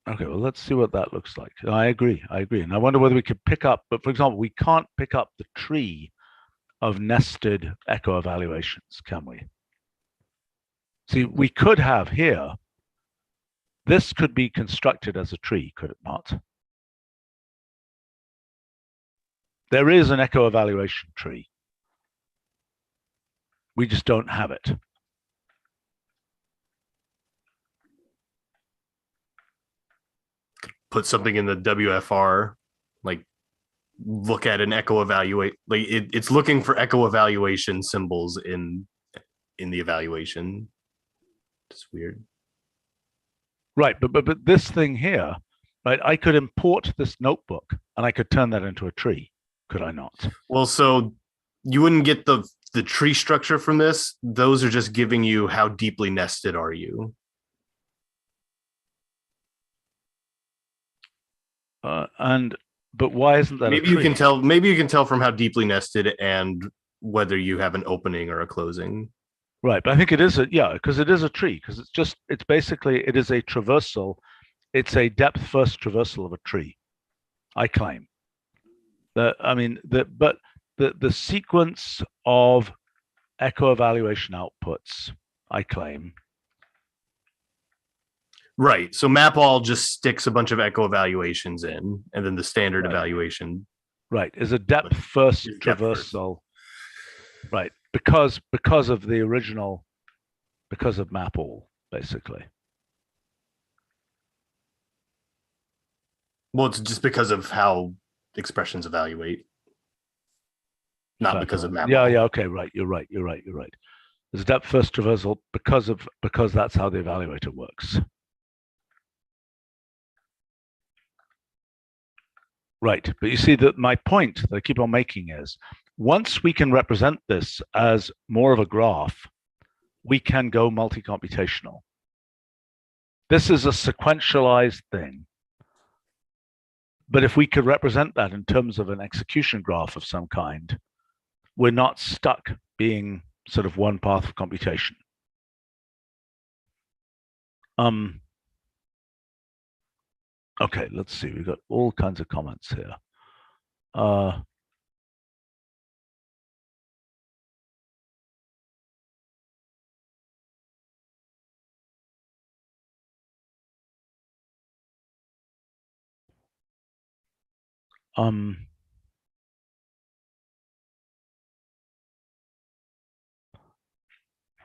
Okay, well, let's see what that looks like. I agree. And I wonder whether we could pick up, but for example, we can't pick up the tree of nested echo evaluations, can we? See, we could have here, this could be constructed as a tree, could it not? There is an echo evaluation tree. We just don't have it. Put something in the WFR, like look at an echo evaluate, like it's looking for echo evaluation symbols in the evaluation. It's weird. Right, but this thing here, right, I could import this notebook and I could turn that into a tree, could I not? Well, so you wouldn't get the tree structure from this. Those are just giving you how deeply nested are you. But why isn't that? Maybe you can tell. Maybe you can tell from how deeply nested and whether you have an opening or a closing. Right, but I think it is because it is a tree, because it's basically it is a traversal. It's a depth first traversal of a tree, I claim. But the sequence of echo evaluation outputs, I claim. Right. So map all just sticks a bunch of echo evaluations in, and then the standard Right. evaluation. Right, is a depth first traversal. Right, because of the original, because of map all, basically. Well, it's just because of how expressions evaluate, not because of map. Yeah, okay, right. You're right. There's a depth first traversal because that's how the evaluator works. Right, but you see that my point that I keep on making is, once we can represent this as more of a graph, we can go multi-computational. This is a sequentialized thing. But if we could represent that in terms of an execution graph of some kind, we're not stuck being sort of one path of computation. Okay, let's see. We've got all kinds of comments here.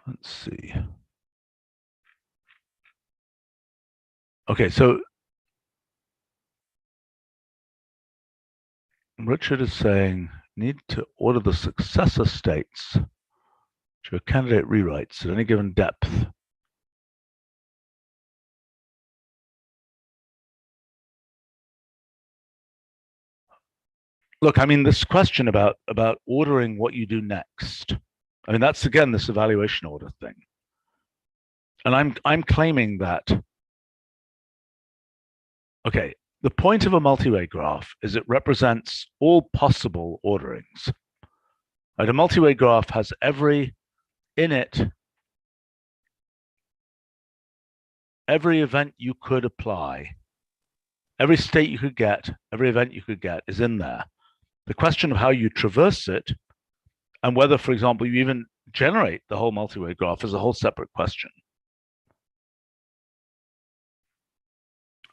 Let's see. Okay, so Richard is saying, need to order the successor states to a candidate rewrites at any given depth. Look, I mean, this question about ordering what you do next. I mean, that's again this evaluation order thing. And I'm claiming that, okay, the point of a multi-way graph is it represents all possible orderings. Right? A multi-way graph has every event you could apply, every state you could get, every event you could get is in there. The question of how you traverse it and whether, for example, you even generate the whole multi-way graph is a whole separate question.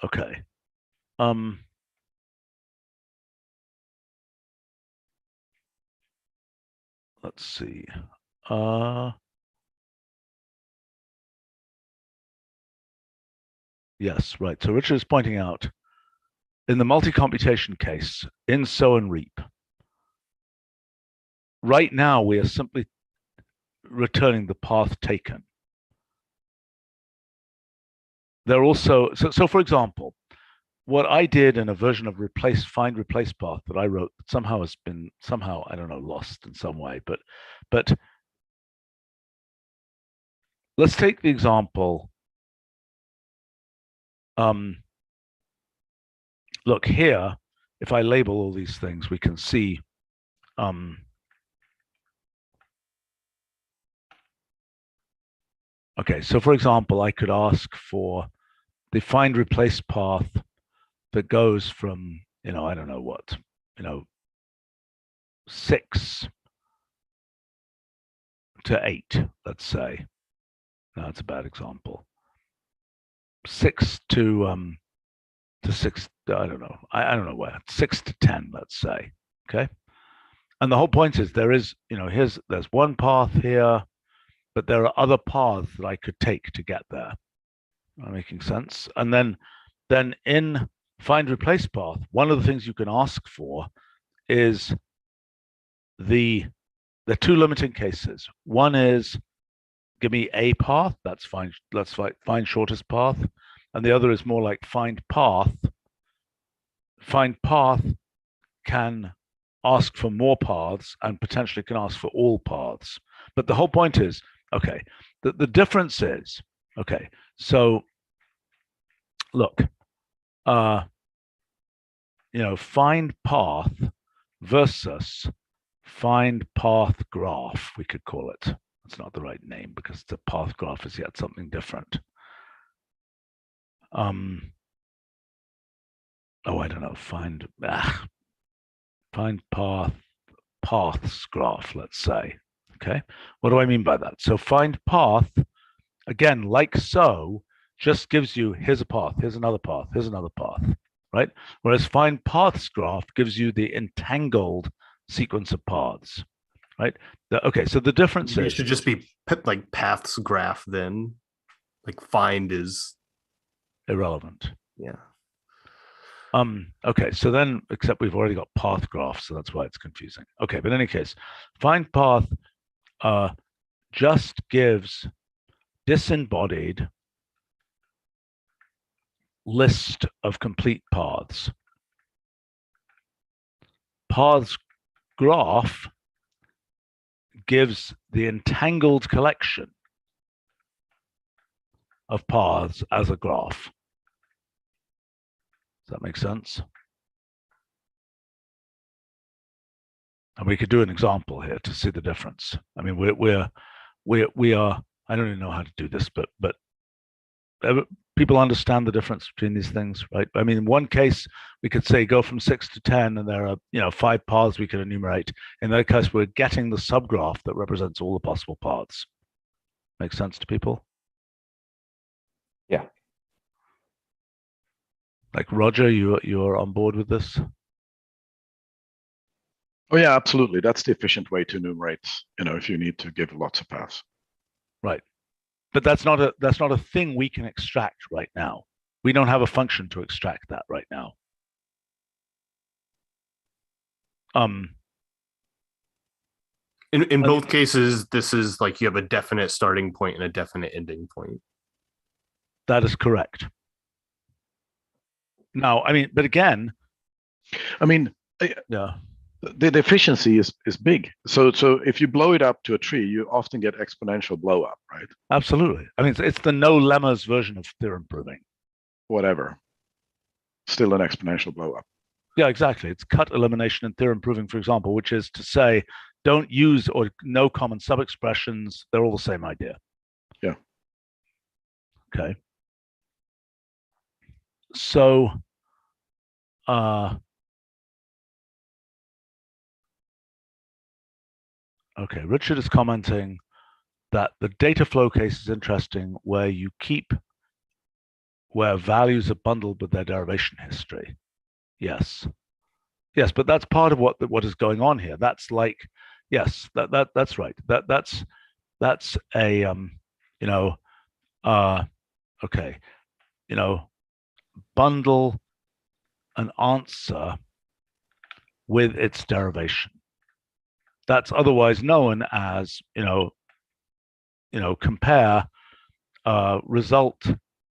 Okay. Let's see. Yes, right. So Richard is pointing out in the multi-computation case in sow and reap, right now we are simply returning the path taken. They're also, so for example, what I did in a version of find replace path that I wrote that somehow has been, I don't know, lost in some way, but let's take the example. Look here, if I label all these things, we can see okay, so for example, I could ask for the find replace path that goes from, I don't know what, 6 to 8, let's say. No, that's a bad example. 6 to 6, I don't know. I don't know where. 6 to 10, let's say. Okay. And the whole point is there's one path here, but there are other paths that I could take to get there. Am I making sense? And then in find replace path, one of the things you can ask for is the two limiting cases. One is give me a path, that's fine. Let's find shortest path. And the other is more like find path. Find path can ask for more paths and potentially can ask for all paths. But the whole point is, okay, the difference is, okay, so look, find path versus find path graph, we could call it. That's not the right name because the path graph is yet something different. Oh, I don't know, find paths graph, let's say. Okay, what do I mean by that? So find path, again, like so, just gives you, here's a path, here's another path, here's another path, right? Whereas find paths graph gives you the entangled sequence of paths, right? Okay, so the difference It is, should just be like paths graph then. Like find is irrelevant. yeah. Okay, so then, except we've already got path graph, so that's why it's confusing. Okay, but in any case, find path just gives disembodied list of complete paths. Paths graph gives the entangled collection of paths as a graph. Does that make sense? And we could do an example here to see the difference. I mean, we are, I don't even know how to do this, but people understand the difference between these things, right? I mean, in one case, we could say go from 6 to 10, and there are 5 paths we could enumerate. In that case, we're getting the subgraph that represents all the possible paths. Makes sense to people? Yeah. Like Roger, you're on board with this? Oh yeah, absolutely. That's the efficient way to enumerate, if you need to give lots of paths. Right. But that's not a thing we can extract right now. We don't have a function to extract that right now. In both cases, this is like you have a definite starting point and a definite ending point. That is correct. Now, I mean, but again, yeah, the efficiency is big. So if you blow it up to a tree, you often get exponential blow up, right? Absolutely. I mean, it's the no lemmas version of theorem proving. Whatever. Still an exponential blow up. Yeah, exactly. It's cut elimination and theorem proving, for example, which is to say, don't use or no common sub-expressions. They're all the same idea. Yeah. Okay. So, okay, Richard is commenting that the data flow case is interesting, where you keep where values are bundled with their derivation history. Yes. Yes, but that's part of what is going on here. That's like, yes, that's right. That's a you know, okay, bundle an answer with its derivation. That's otherwise known as, compare result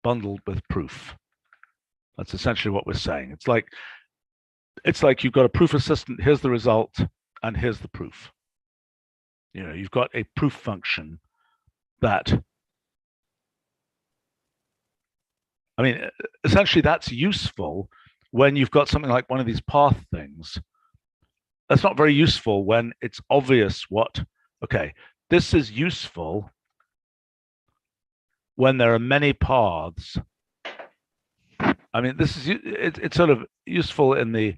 bundled with proof. That's essentially what we're saying. It's like you've got a proof assistant, here's the result, and here's the proof. You've got a proof function that, essentially that's useful when you've got something like one of these path things. That's not very useful when it's obvious this is useful when there are many paths. It's sort of useful in the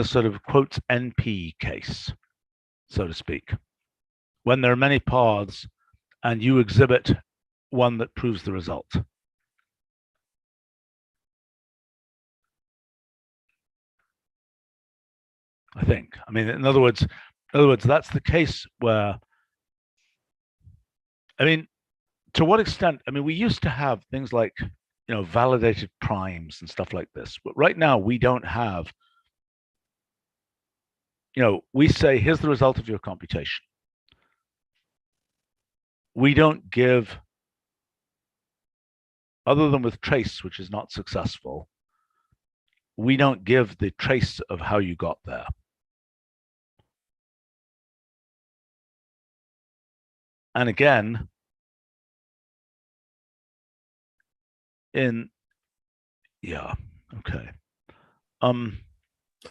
sort of quotes NP case, so to speak, when there are many paths and you exhibit one that proves the result. I think. In other words, that's the case where, to what extent? We used to have things like, validated primes and stuff like this, but right now we don't have. We say, here's the result of your computation. We don't give, other than with trace, which is not successful, we don't give the trace of how you got there. And again, okay.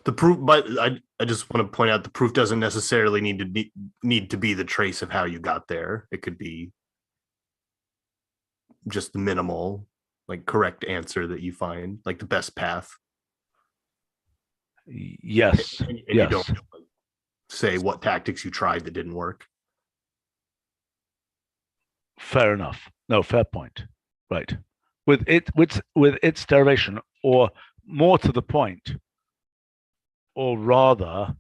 The proof, but I just want to point out the proof doesn't necessarily need to be the trace of how you got there. It could be just the minimal, like, correct answer that you find, like the best path. Yes. And yes. You don't say what tactics you tried that didn't work. Fair enough. No, fair point. Right. With its derivation, or more to the point, or rather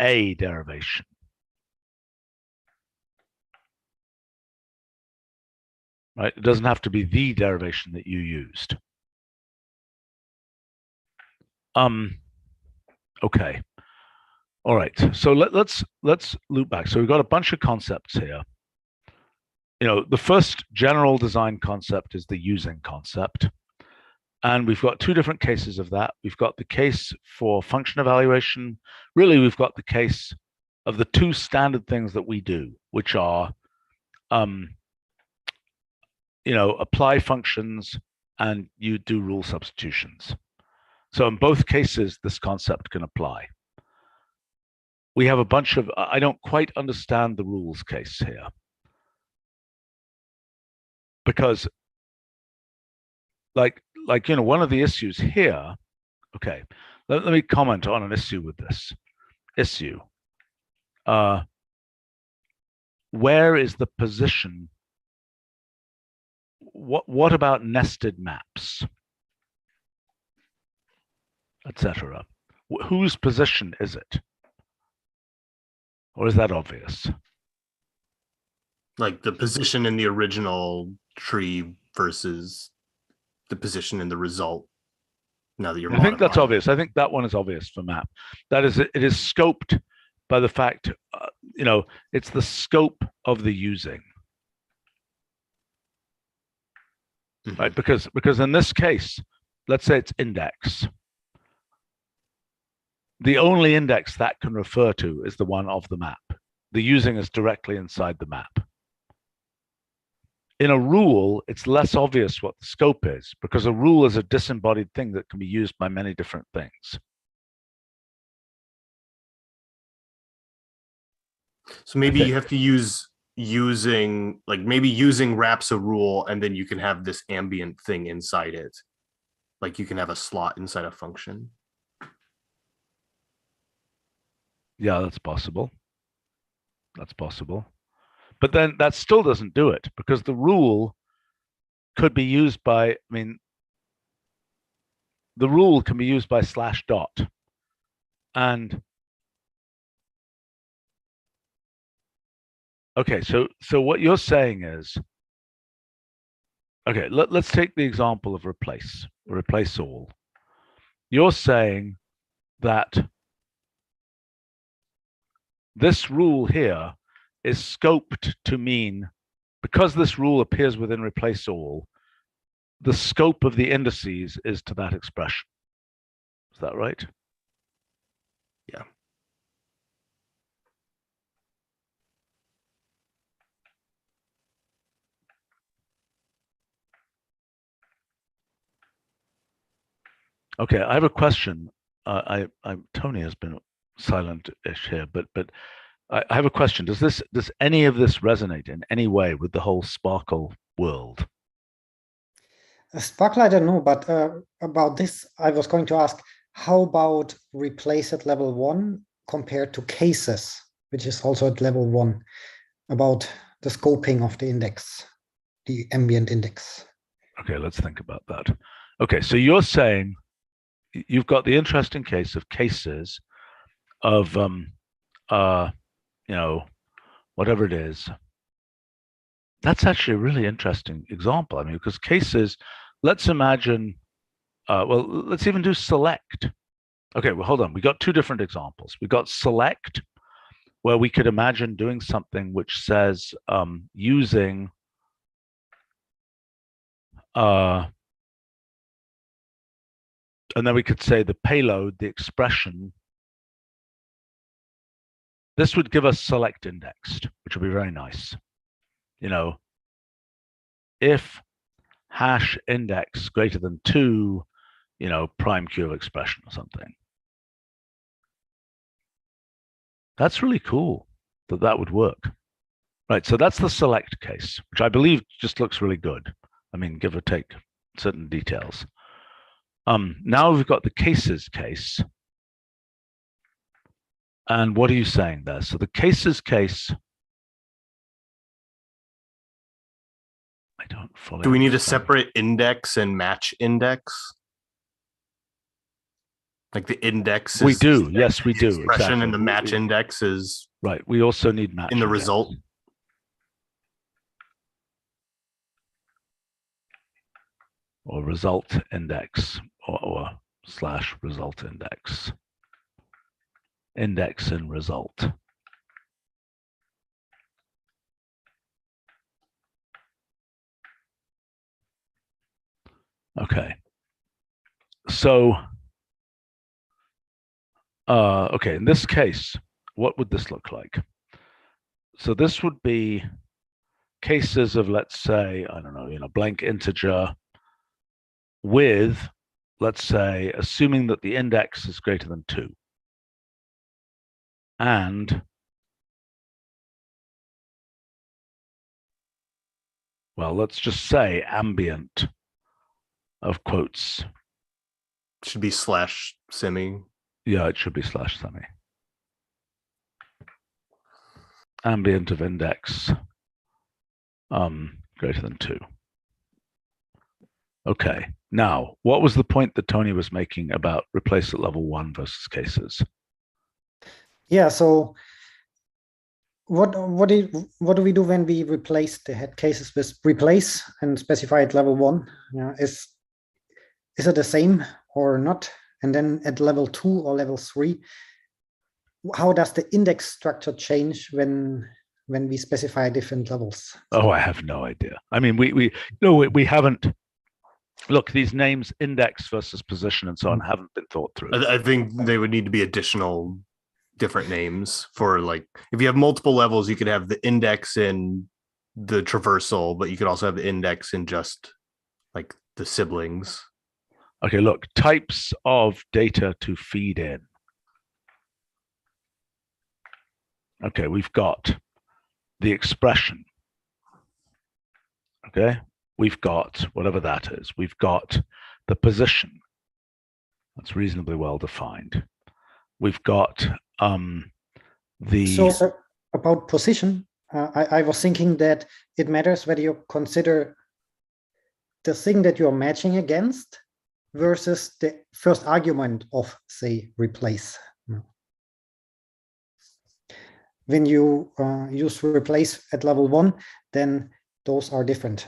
a derivation. Right? It doesn't have to be the derivation that you used. Okay. All right. So let's loop back. So we've got a bunch of concepts here. The first general design concept is the using concept. And we've got two different cases of that. We've got the case for function evaluation. Really, we've got the case of the two standard things that we do, which are, apply functions and you do rule substitutions. So in both cases, this concept can apply. We have a bunch of, I don't quite understand the rules case here. Because one of the issues here, okay, let me comment on an issue with this issue. Where is the position? What about nested maps, etc.? Whose position is it? Or is that obvious? Like the position in the original tree versus the position in the result. Now that you're, I think that's obvious. I think that one is obvious for map. That is, it is scoped by the fact, it's the scope of the using. Mm-hmm. Right? Because in this case, let's say it's index. The only index that can refer to is the one of the map. The using is directly inside the map. In a rule, it's less obvious what the scope is, because a rule is a disembodied thing that can be used by many different things. So maybe you have to use using wraps a rule, and then you can have this ambient thing inside it. Like you can have a slot inside a function. Yeah, that's possible. That's possible. But then that still doesn't do it, because the rule could be used by, I mean, the rule can be used by slash dot. And okay, so what you're saying is, okay, let's take the example of replace all. You're saying that this rule here is scoped to mean, because this rule appears within replace all, the scope of the indices is to that expression. Is that right? Yeah. Okay, I have a question. Tony has been silent-ish here, but I have a question. Does any of this resonate in any way with the whole Sparkle world? Sparkle, I don't know, but about this, I was going to ask, how about replace at level 1 compared to cases, which is also at level 1, about the scoping of the index, the ambient index? Okay, let's think about that. Okay, so you're saying you've got the interesting case of cases of, you know, whatever it is. That's actually a really interesting example. I mean, because cases, let's imagine, well, let's even do select. Okay, well, hold on. We got two different examples. We got select, where we could imagine doing something which says using and then we could say the payload, the expression. This would give us select indexed, which would be very nice. You know, if hash index greater than 2, you know, prime Q of expression or something. That's really cool that would work. Right, so that's the select case, which I believe just looks really good. I mean, give or take certain details. Now we've got the cases case. And what are you saying there? So the cases case, I don't fully Do we need a understand. separate index and match index? Like the index is We do, yes, we the do. expression Exactly. and the match index is Right, we also need match in the index. result. Or result index, or slash result index. Index and result. Okay. So, okay, in this case, what would this look like? So this would be cases of, let's say, I don't know, you know, blank integer with, let's say, assuming that the index is greater than 2. And, well, let's just say ambient of quotes. Should be slash semi. Yeah, it should be slash semi. Ambient of index greater than 2. Okay, now, what was the point that Tony was making about replace at level 1 versus cases? Yeah, so what do we do when we replace the head cases with replace and specify at level 1? Yeah, is it the same or not? And then at level 2 or level 3, how does the index structure change when we specify different levels? Oh, I have no idea. I mean, we haven't. Look, these names, index versus position and so on, haven't been thought through. I think they would need to be additional different names for, like, if you have multiple levels, you could have the index in the traversal, but you could also have the index in just like the siblings. Okay, look, types of data to feed in. Okay, we've got the expression. Okay, we've got whatever that is. We've got the position. That's reasonably well defined. We've got the. So about position, I was thinking that it matters whether you consider the thing that you're matching against versus the first argument of, say, replace. When you use replace at level 1, then those are different.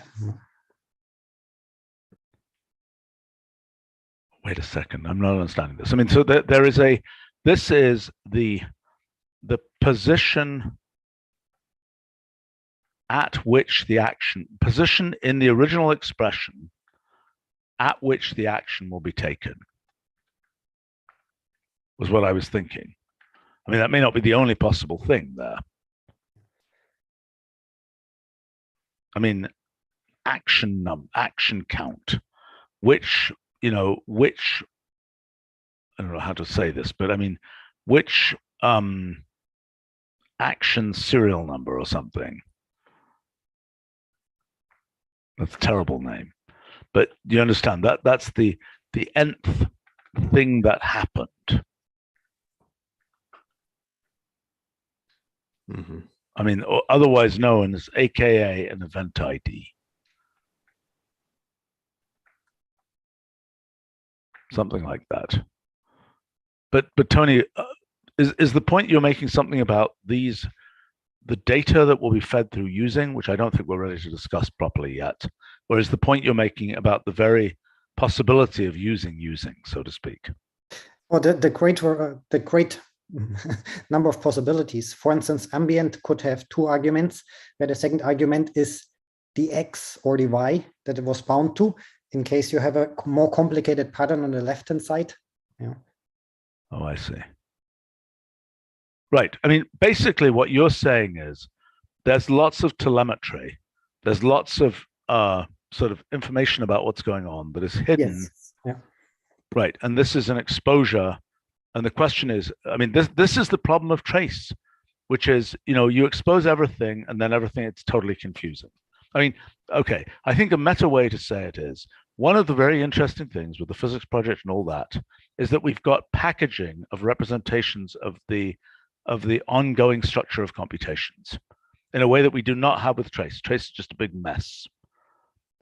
Wait a second, I'm not understanding this. I mean, so there is a, this is the position at which the action, position in the original expression at which the action will be taken, was what I was thinking. I mean, that may not be the only possible thing there. I mean, action count, which, you know, which, I don't know how to say this, but I mean, which action serial number or something. That's a terrible name, but you understand that that's the nth thing that happened. Mm-hmm. I mean, otherwise known as AKA an event ID. Something like that. But Tony, is the point you're making something about these, the data that will be fed through using, which I don't think we're ready to discuss properly yet, or is the point you're making about the very possibility of using, so to speak? Well, the great number of possibilities. For instance, ambient could have 2 arguments, where the second argument is the X or the Y that it was bound to, in case you have a more complicated pattern on the left-hand side. Yeah. Oh, I see. Right. I mean, basically what you're saying is there's lots of telemetry. There's lots of sort of information about what's going on that is hidden. Yes. Yeah. Right. And this is an exposure. And the question is, I mean, this is the problem of trace, which is, you know, you expose everything and then everything, it's totally confusing. I mean, okay, I think a meta way to say it is, one of the very interesting things with the physics project and all that is that we've got packaging of representations of the ongoing structure of computations in a way that we do not have with trace. Trace is just a big mess.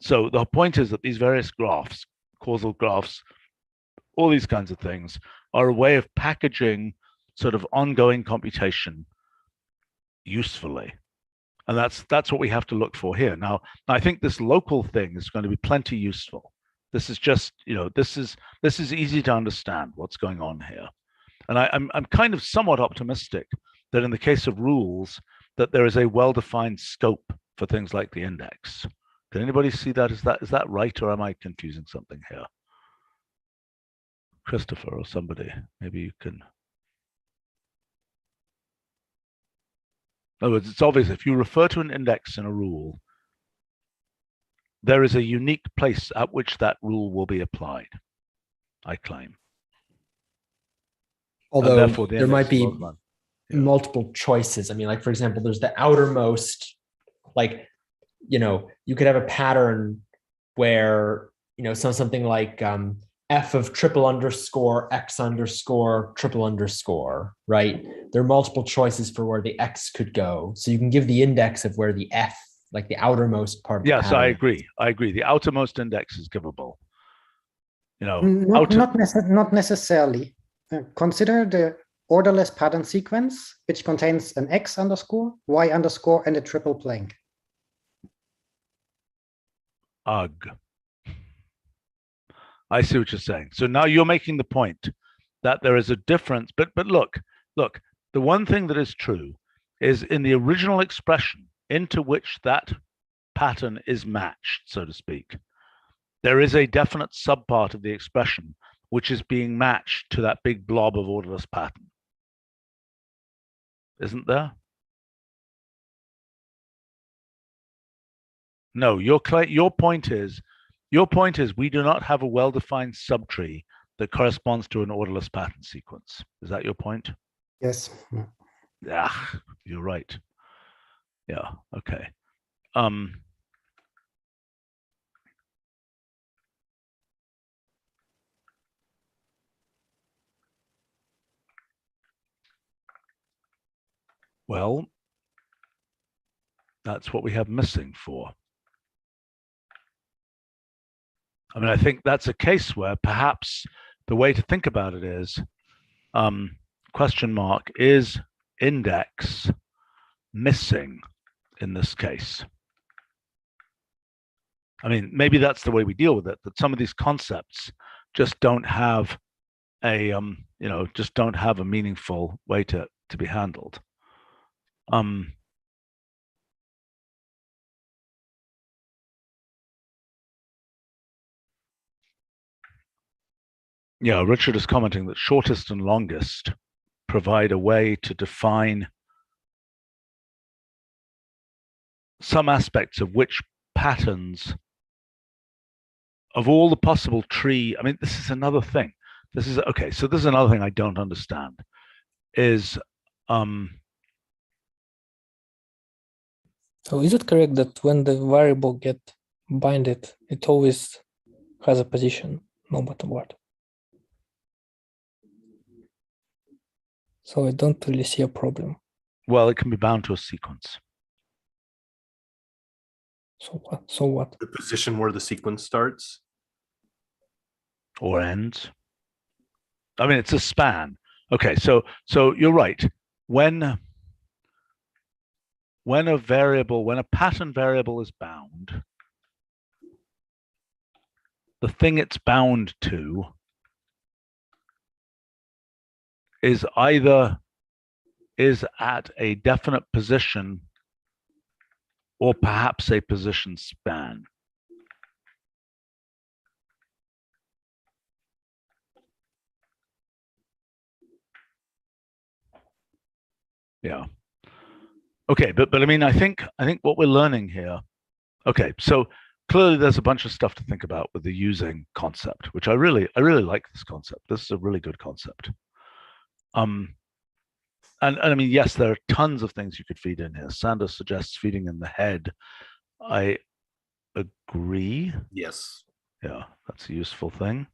So the point is that these various graphs, causal graphs, all these kinds of things are a way of packaging sort of ongoing computation usefully. And that's what we have to look for here. Now, I think this local thing is going to be plenty useful. This is just, you know, this is easy to understand what's going on here. And I'm kind of somewhat optimistic that in the case of rules, that there is a well-defined scope for things like the index. Can anybody see that? Is that right, or am I confusing something here? Christopher or somebody, maybe you can. In other words, it's obvious if you refer to an index in a rule, there is a unique place at which that rule will be applied, I claim. Although the there might be Yeah. multiple choices. I mean, like, for example, there's the outermost, like, you know, you could have a pattern where, you know, something like f of triple underscore x underscore triple underscore, right? There are multiple choices for where the x could go. So you can give the index of where the f, like the outermost part of the pattern. I agree. The outermost index is givable. You know, not necessarily. Consider the orderless pattern sequence, which contains an x underscore, y underscore, and a triple blank. Ugh. I see what you're saying. So now you're making the point that there is a difference. But look, the one thing that is true is in the original expression into which that pattern is matched, so to speak, there is a definite subpart of the expression which is being matched to that big blob of orderless pattern. Isn't there? No, your point is we do not have a well-defined subtree that corresponds to an orderless pattern sequence. Is that your point? Yes. Yeah, you're right. Yeah, okay. Well, That's what we have missing for. I mean, I think that's a case where perhaps the way to think about it is question mark, is index missing in this case? I mean, maybe that's the way we deal with it, that some of these concepts just don't have a, just don't have a meaningful way to be handled. Yeah, Richard is commenting that shortest and longest provide a way to define some aspects of which patterns of all the possible tree. I mean, this is another thing. This is okay. So this is another thing I don't understand is, So is it correct that when the variable get binded, it always has a position, no matter what? So I don't really see a problem. well, it can be bound to a sequence. So what? So what? The position where the sequence starts. Or ends. I mean, it's a span. Okay, so you're right. When a pattern variable is bound, the thing it's bound to is either at a definite position or perhaps a position span. Yeah. Okay, but I mean, I think what we're learning here. Okay, so clearly there's a bunch of stuff to think about with the using concept, which I really like this concept. This is a really good concept. And I mean, yes, there are tons of things you could feed in here. Sanders suggests feeding in the head. I agree. Yes. Yeah, that's a useful thing.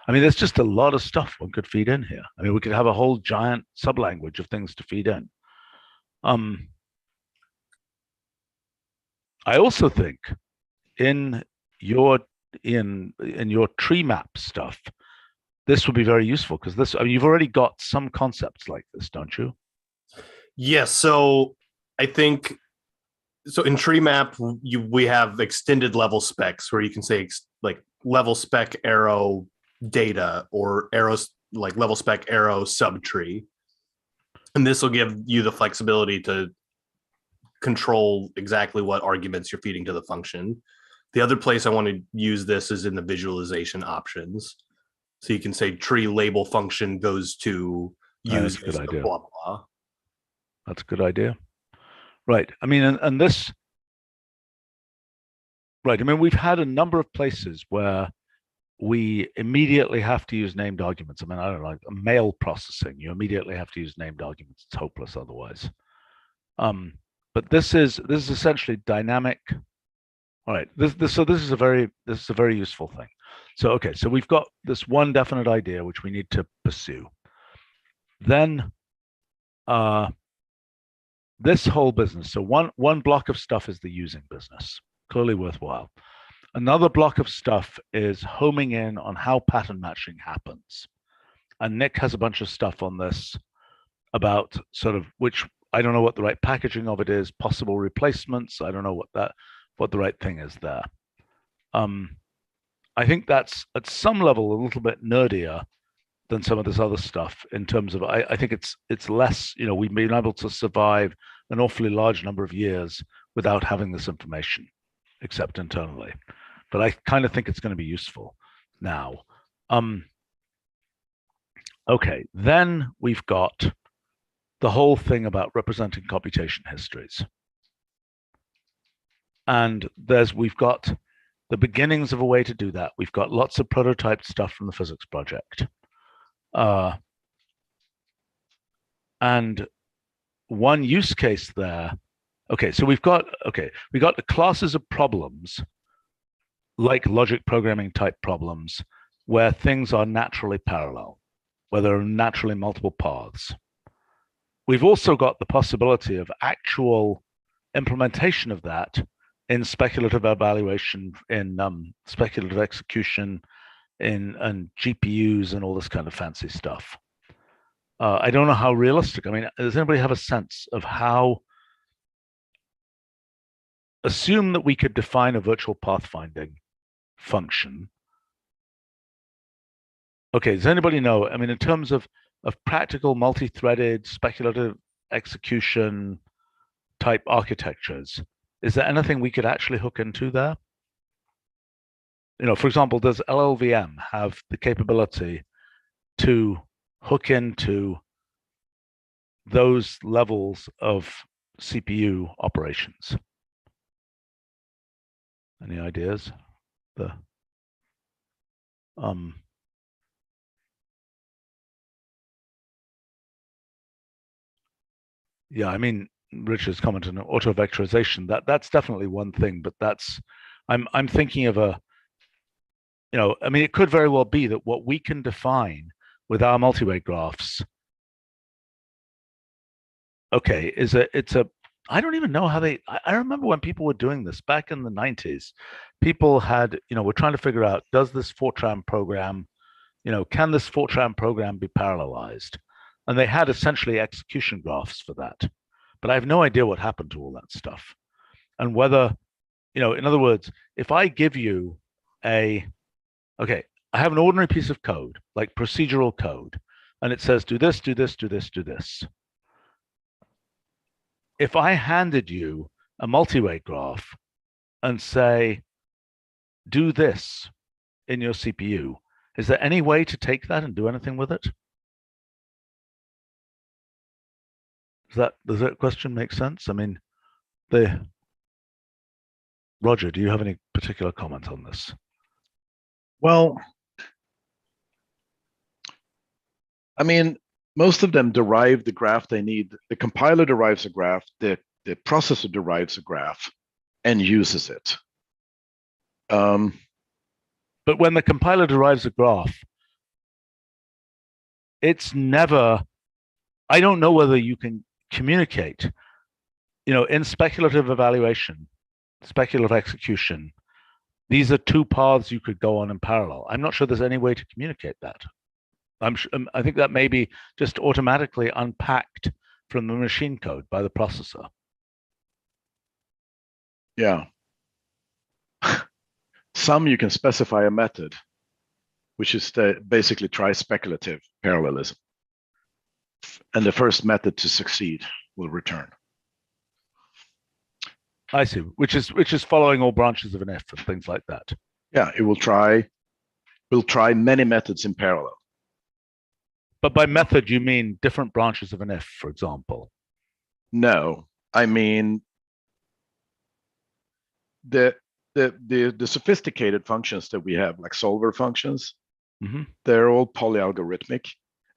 I mean, there's just a lot of stuff one could feed in here. I mean, we could have a whole giant sublanguage of things to feed in. I also think in your tree map stuff, this would be very useful because this, I mean, you've already got some concepts like this, don't you? Yes. So I think so in tree map, we have extended level specs where you can say like level spec arrow data or arrows like level spec arrow subtree. And this will give you the flexibility to control exactly what arguments you're feeding to the function. The other place I want to use this is in the visualization options. So you can say tree label function goes to use That's a good idea. blah, blah. That's a good idea. Right. I mean, and this, right. I mean, we've had a number of places where we immediately have to use named arguments. I mean, I don't know, like mail processing, you immediately have to use named arguments. It's hopeless otherwise. But this is essentially dynamic. All right. This is a very useful thing. So okay, so we've got this one definite idea which we need to pursue. Then this whole business. So one block of stuff is the using business, clearly worthwhile. Another block of stuff is homing in on how pattern matching happens. And Nick has a bunch of stuff on this about sort of which I don't know what the right packaging of it is, possible replacements. I don't know what the right thing is there. I think that's at some level a little bit nerdier than some of this other stuff in terms of I think it's less, you know, we've been able to survive an awfully large number of years without having this information, except internally. But I kind of think it's going to be useful now. Okay, then we've got the whole thing about representing computation histories. And we've got the beginnings of a way to do that. We've got lots of prototyped stuff from the physics project. And one use case there, okay, so we got the classes of problems like logic programming type problems where things are naturally parallel, where there are naturally multiple paths. We've also got the possibility of actual implementation of that in speculative evaluation, in speculative execution, and GPUs and all this kind of fancy stuff. I don't know how realistic. I mean, does anybody have a sense of how? Assume that we could define a virtual pathfinding function. Okay, does anybody know? I mean, in terms of practical multi-threaded speculative execution type architectures, is there anything we could actually hook into there? You know, for example, does LLVM have the capability to hook into those levels of CPU operations? Any ideas? Yeah, I mean, Richard's comment on auto vectorization, that's definitely one thing, but that's I'm thinking of a, you know, I mean, it could very well be that what we can define with our multi-way graphs, okay, I don't even know how I remember when people were doing this back in the 90s. People had, you know, were trying to figure out, does this Fortran program, you know, can this Fortran program be parallelized? And they had essentially execution graphs for that. But I have no idea what happened to all that stuff. And whether, you know, in other words, if I give you okay, I have an ordinary piece of code, like procedural code, and it says, do this, do this, do this, do this. If I handed you a multi-way graph and say, do this in your CPU, is there any way to take that and do anything with it? Does that question make sense? I mean, Roger, do you have any particular comment on this? Well, I mean, most of them derive the graph they need. The compiler derives a graph, the processor derives a graph and uses it. But when the compiler derives a graph, it's never, I don't know whether you can communicate, you know, in speculative evaluation, speculative execution, these are two paths you could go on in parallel. I'm not sure there's any way to communicate that. I think that may be just automatically unpacked from the machine code by the processor. Yeah. Some you can specify a method, which is basically try speculative parallelism. And the first method to succeed will return. I see, which is following all branches of an if and things like that. Yeah, it will try many methods in parallel. But by method, you mean different branches of an if, for example? No, I mean the sophisticated functions that we have, like solver functions, they're all polyalgorithmic,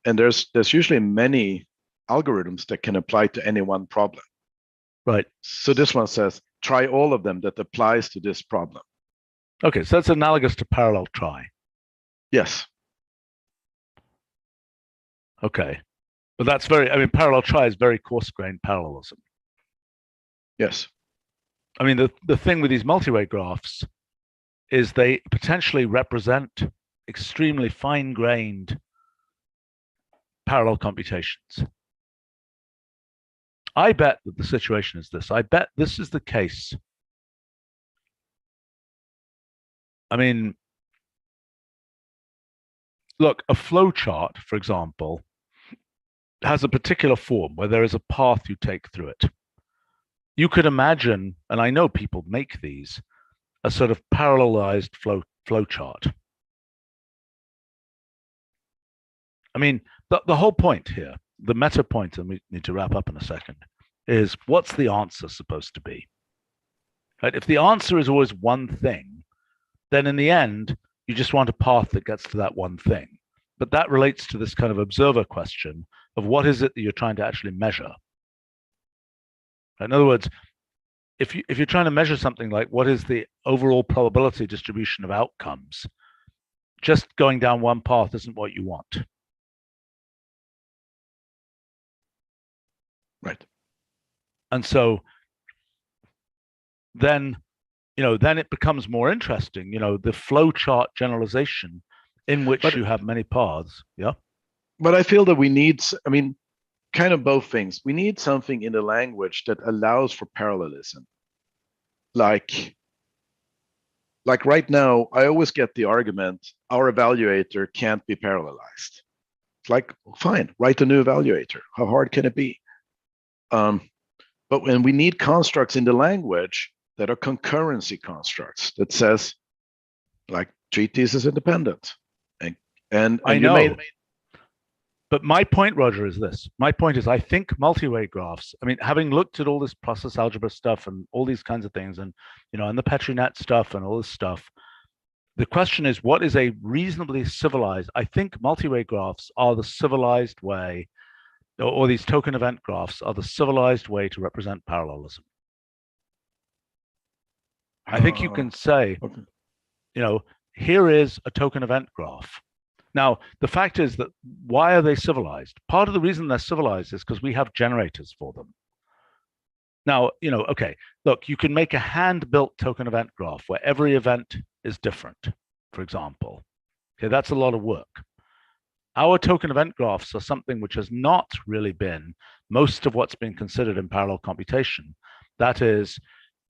and there's usually many algorithms that can apply to any one problem. Right. So this one says, try all of them that applies to this problem. Okay, so that's analogous to parallel try. Yes. Okay. But that's parallel try is very coarse-grained parallelism. Yes. I mean, the thing with these multi-way graphs is they potentially represent extremely fine-grained parallel computations. I bet that the situation is this. I bet this is the case. I mean, look, a flow chart, for example, has a particular form where there is a path you take through it. You could imagine, and I know people make these, a sort of parallelized flow chart. I mean, the whole point here, the meta point, and we need to wrap up in a second, is what's the answer supposed to be? Right? If the answer is always one thing, then in the end, you just want a path that gets to that one thing. But that relates to this kind of observer question of what is it that you're trying to actually measure? In other words, if you're trying to measure something like what is the overall probability distribution of outcomes, just going down one path isn't what you want. Right. And so then then it becomes more interesting. The flowchart generalization in which you have many paths. Yeah. But I feel that we need, I mean, kind of both things. We need something in the language that allows for parallelism. Like right now, I always get the argument, our evaluator can't be parallelized. It's like, fine, write a new evaluator. How hard can it be? But when we need constructs in the language that are concurrency constructs that says, like, treatise is independent. And I know. But my point, Roger, is this. My point is, I think multi-way graphs, I mean, having looked at all this process algebra stuff and all these kinds of things, and, and the PetriNet stuff and all this stuff, the question is, what is a reasonably civilized, I think multi-way graphs are the civilized way, or these token event graphs are the civilized way to represent parallelism. I think you can say, here is a token event graph. Now, the fact is that why are they civilized? Part of the reason they're civilized is because we have generators for them. Now, okay, look, you can make a hand-built token event graph where every event is different, for example. Okay, that's a lot of work. Our token event graphs are something which has not really been most of what's been considered in parallel computation. That is,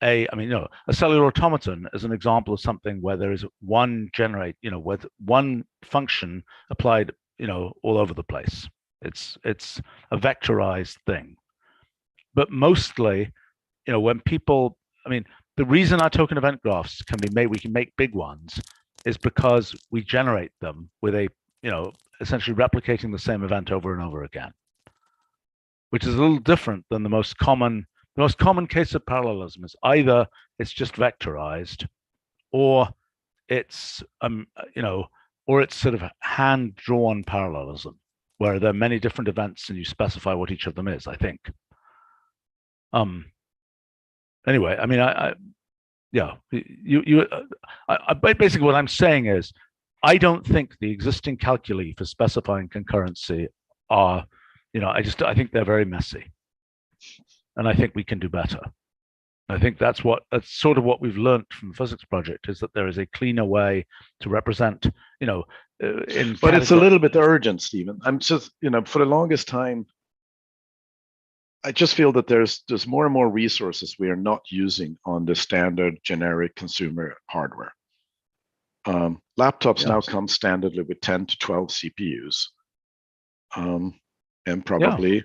a cellular automaton is an example of something where there is one with one function applied, all over the place. It's a vectorized thing. But mostly, when people, the reason our token event graphs can be made, we can make big ones, is because we generate them with a, essentially replicating the same event over and over again, which is a little different than the most common case of parallelism is either it's just vectorized, or it's or it's sort of hand-drawn parallelism, where there are many different events and you specify what each of them is, I think. Anyway, basically what I'm saying is, I don't think the existing calculi for specifying concurrency are, I think they're very messy. And I think we can do better. I think that's sort of what we've learned from the physics project, is that there is a cleaner way to represent, but it's a little bit urgent, Stephen. I'm just, for the longest time, I just feel that there's more and more resources we are not using on the standard generic consumer hardware. Laptops now come standardly with 10 to 12 CPUs, and probably,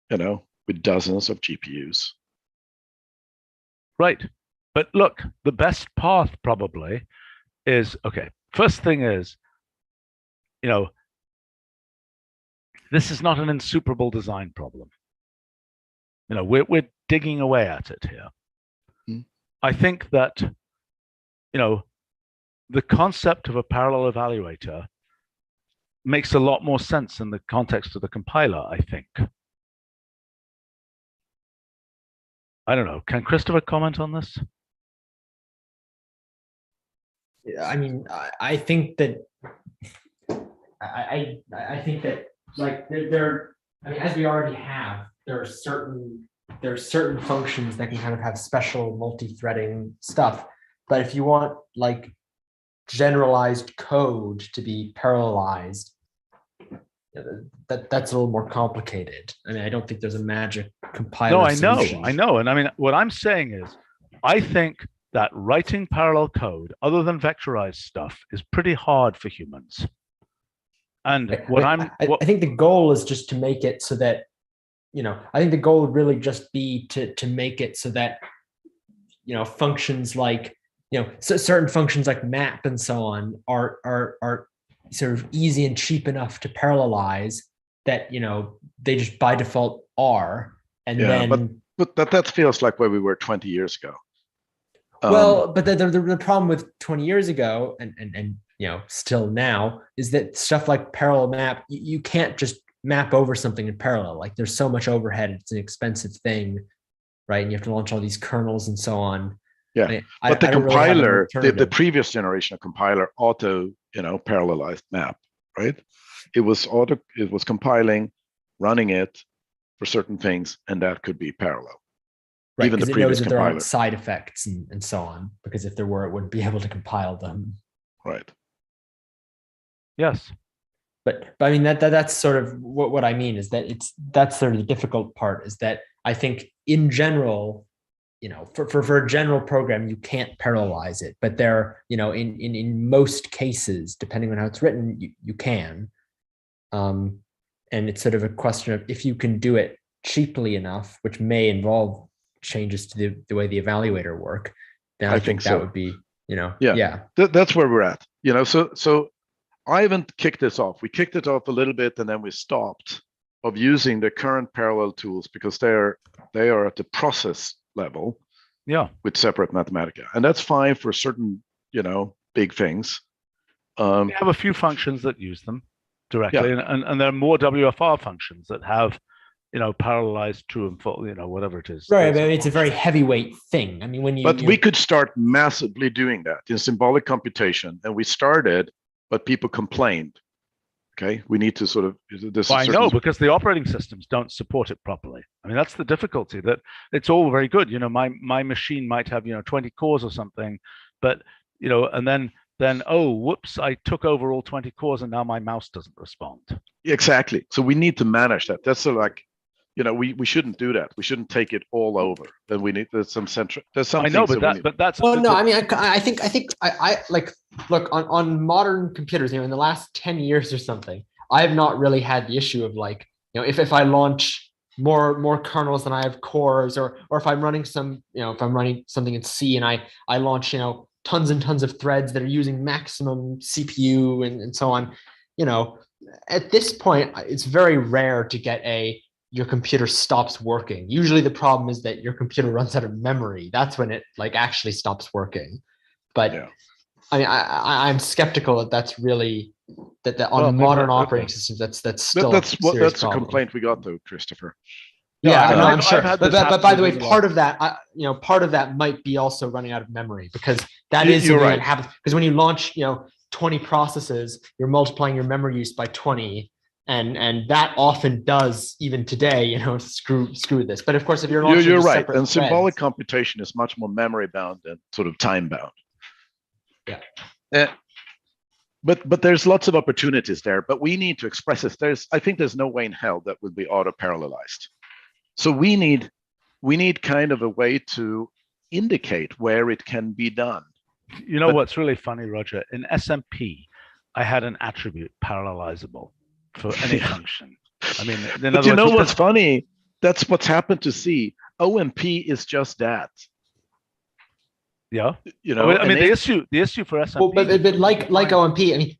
with dozens of GPUs. Right. But look, the best path probably is, okay, first thing is, this is not an insuperable design problem. We're digging away at it here. Mm. I think that, the concept of a parallel evaluator makes a lot more sense in the context of the compiler, I think. I don't know. Can Christopher comment on this? I think that I think that, like, as we already have, there are certain functions that can kind of have special multi-threading stuff. But if you want, like, generalized code to be parallelized, that's a little more complicated. I don't think there's a magic compiler solution. I know. And what I'm saying is, I think that writing parallel code other than vectorized stuff is pretty hard for humans. And I think the goal is just to make it so that, I think the goal would really just be to make it so that, functions like, certain functions like map and so on are sort of easy and cheap enough to parallelize that, they just by default are. And then, but that feels like where we were 20 years ago. Well, but the problem with 20 years ago and still now is that stuff like parallel map, you can't just map over something in parallel. Like, there's so much overhead, it's an expensive thing, right? And you have to launch all these kernels and so on. Yeah, but the compiler, the previous generation of compiler auto, parallelized map, right? It was compiling, running it for certain things, and that could be parallel. Right, even the because it knows previous that there aren't compiler. side effects and so on. Because if there were, it wouldn't be able to compile them. Right. Yes. But I mean that's sort of what I mean is that that's sort of the difficult part, is that I think in general, you know, for a general program, you can't parallelize it, but there, you know, in most cases, depending on how it's written, you can. And it's sort of a question of if you can do it cheaply enough, which may involve changes to the way the evaluator work, then I think that so. would be, you know, Yeah. That's where we're at. You know, so I haven't kicked this off. We kicked it off a little bit and then we stopped of using the current parallel tools because they are at the process level. Yeah. With separate Mathematica. And that's fine for certain, you know, big things. We have a few functions that use them directly, and there are more WFR functions that have, you know, parallelized true and false, you know, whatever it is. right. I mean, it's a very heavyweight thing. I mean, when we could start massively doing that in symbolic computation, and we started, but people complained. Okay, we need to sort of. Well, I know, because the operating systems don't support it properly. I mean, that's the difficulty. That it's all very good. You know, my machine might have, you know, 20 cores or something, but you know, and then oh, whoops, I took over all 20 cores, and now my mouse doesn't respond. Exactly. So we need to manage that. That's sort of like, you know, we shouldn't do that. We shouldn't take it all over. Then we need there's some central. There's some. I know, but that's. Well, no, I mean, I think I like look on modern computers. You know, in the last 10 years or something, I have not really had the issue of like, you know, if I launch more kernels than I have cores, or if I'm running some, you know, if I'm running something in C and I launch, you know, tons and tons of threads that are using maximum CPU and so on. You know, at this point, it's very rare to get your computer stops working. Usually the problem is that your computer runs out of memory. That's when it like actually stops working. But yeah. I mean, I'm skeptical that that's really that on modern operating systems, that's still that's a complaint we got though, Christopher. Yeah, I'm sure. But by the way, part of that, you know, part of that might be also running out of memory, because that is something that happens. Because when you launch, you know, 20 processes, you're multiplying your memory use by 20. And that often does, even today, you know, screw this. But of course, if you're launching you're right, and threads, symbolic computation is much more memory bound than sort of time bound. Yeah. But there's lots of opportunities there. But we need to express this. I think there's no way in hell that will be auto parallelized. So we need kind of a way to indicate where it can be done. You know what's really funny, Roger? In SMP, I had an attribute parallelizable for any function. I mean, but you know what's funny? That's what's happened to C. OMP is just that. Yeah. You know, I mean, the issue for SMP. Well, but like OMP,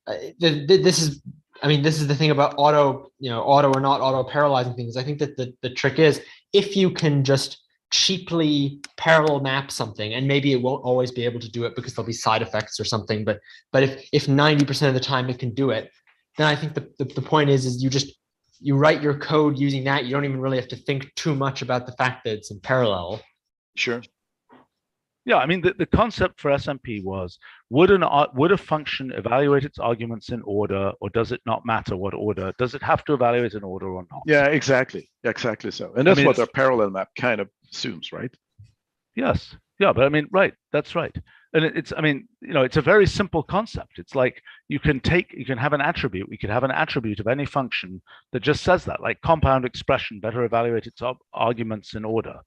I mean, this is the thing about auto or not auto parallelizing things. I think that the trick is, if you can just cheaply parallel map something, and maybe it won't always be able to do it because there'll be side effects or something, but if 90% of the time it can do it, then I think the point is you write your code using that. You don't even really have to think too much about the fact that it's in parallel. Sure. Yeah, I mean, the concept for SMP was, would a function evaluate its arguments in order, or does it not matter what order? Does it have to evaluate in order or not? Yeah, exactly so. And that's what our parallel map kind of assumes, right? Yes. Yeah, but I mean, right, that's right. And it's, I mean, you know, it's a very simple concept. It's like you can have an attribute. We could have an attribute of any function that just says that, like compound expression better evaluate its arguments in order.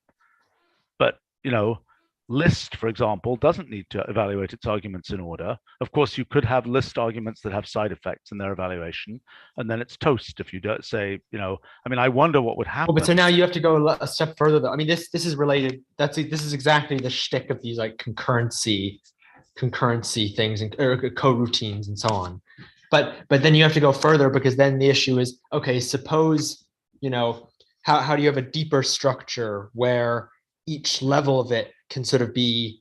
But, you know, list, for example, doesn't need to evaluate its arguments in order. Of course, you could have list arguments that have side effects in their evaluation, and then it's toast if you don't say, you know, I mean, I wonder what would happen. Well, but so now you have to go a step further, though. I mean, this is related. This is exactly the shtick of these like concurrency things and coroutines and so on. But then you have to go further, because then the issue is, okay, suppose, you know, how do you have a deeper structure where each level of it can sort of be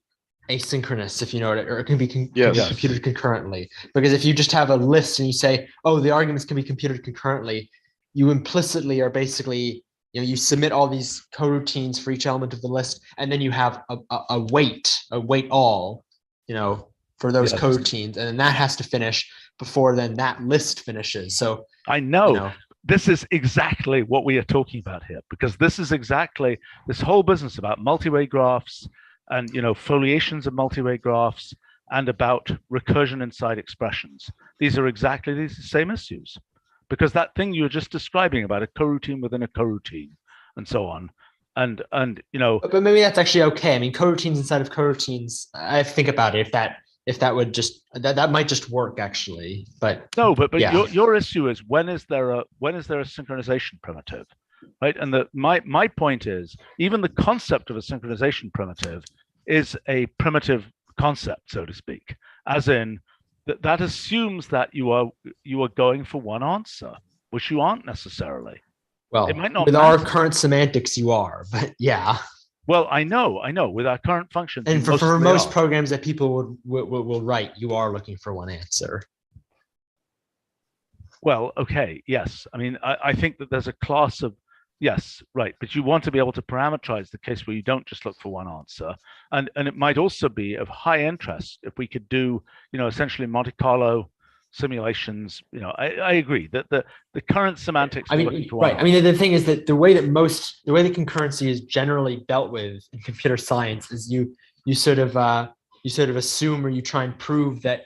asynchronous, if you know it, or it can be computed concurrently. Because if you just have a list and you say, oh, the arguments can be computed concurrently, you implicitly are basically, you know, you submit all these coroutines for each element of the list, and then you have a wait all, you know, for those coroutines, and then that has to finish before then that list finishes. So I know. this is exactly what we are talking about here, because this is exactly this whole business about multi-way graphs and foliations of multi-way graphs and about recursion inside expressions. These are exactly these same issues, because that thing you were just describing about a coroutine within a coroutine and so on. And but maybe that's actually okay. I mean, coroutines inside of coroutines, I have to think about it if that would just that might just work actually. But no, but yeah. your issue is when is there a synchronization primitive, right? And my point is, even the concept of a synchronization primitive is a primitive concept, so to speak, as in that assumes that you are going for one answer, which you aren't necessarily. Well, it might not with matter. our current semantics, you are, but yeah. Well, I know. With our current functions, and for most programs that people will write, you are looking for one answer. Well, okay, yes. I mean, I think that there's a class of yes, right, but you want to be able to parameterize the case where you don't just look for one answer, and it might also be of high interest if we could do essentially Monte Carlo simulations. I agree that the current semantics. I mean, right. I mean, the thing is that the way that concurrency is generally dealt with in computer science is you sort of assume, or you try and prove that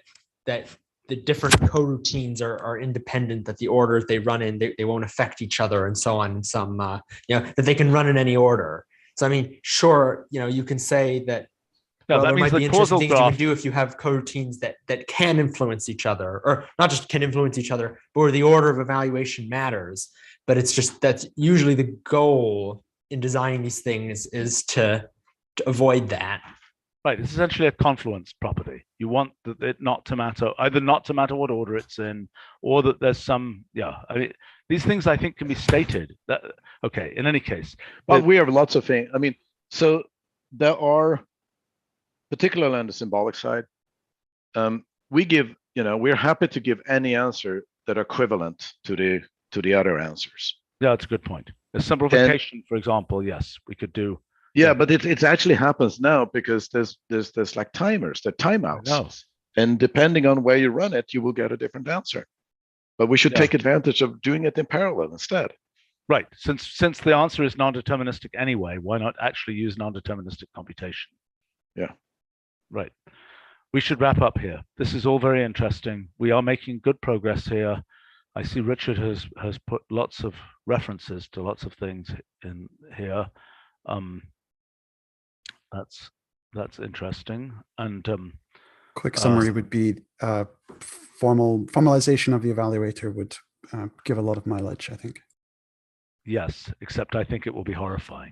the different coroutines are independent, that the orders they run in they won't affect each other, and so on. And some that they can run in any order. So I mean, sure, you can say that. No, well, that there means might be the interesting causal things graph. you can do if you have coroutines that can influence each other, or not just can influence each other, but where the order of evaluation matters. But it's just that's usually the goal in designing these things is to avoid that. Right, it's essentially a confluence property. You want it not to matter, either not to matter what order it's in, or that there's some, I mean, these things I think can be stated. Okay, in any case. But we have lots of things. I mean, so there are, particularly on the symbolic side, we give, we're happy to give any answer that are equivalent to the other answers. Yeah, that's a good point. A simplification, for example, yes, we could do. Yeah, but it actually happens now because there's like timers, there are timeouts. And depending on where you run it, you will get a different answer. But we should take advantage of doing it in parallel instead. Right. Since the answer is non-deterministic anyway, why not actually use non-deterministic computation? Yeah. Right. We should wrap up here. This is all very interesting. We are making good progress here. I see Richard has put lots of references to lots of things in here. That's interesting. And quick summary would be formalization of the evaluator would give a lot of mileage, I think. Yes, except I think it will be horrifying.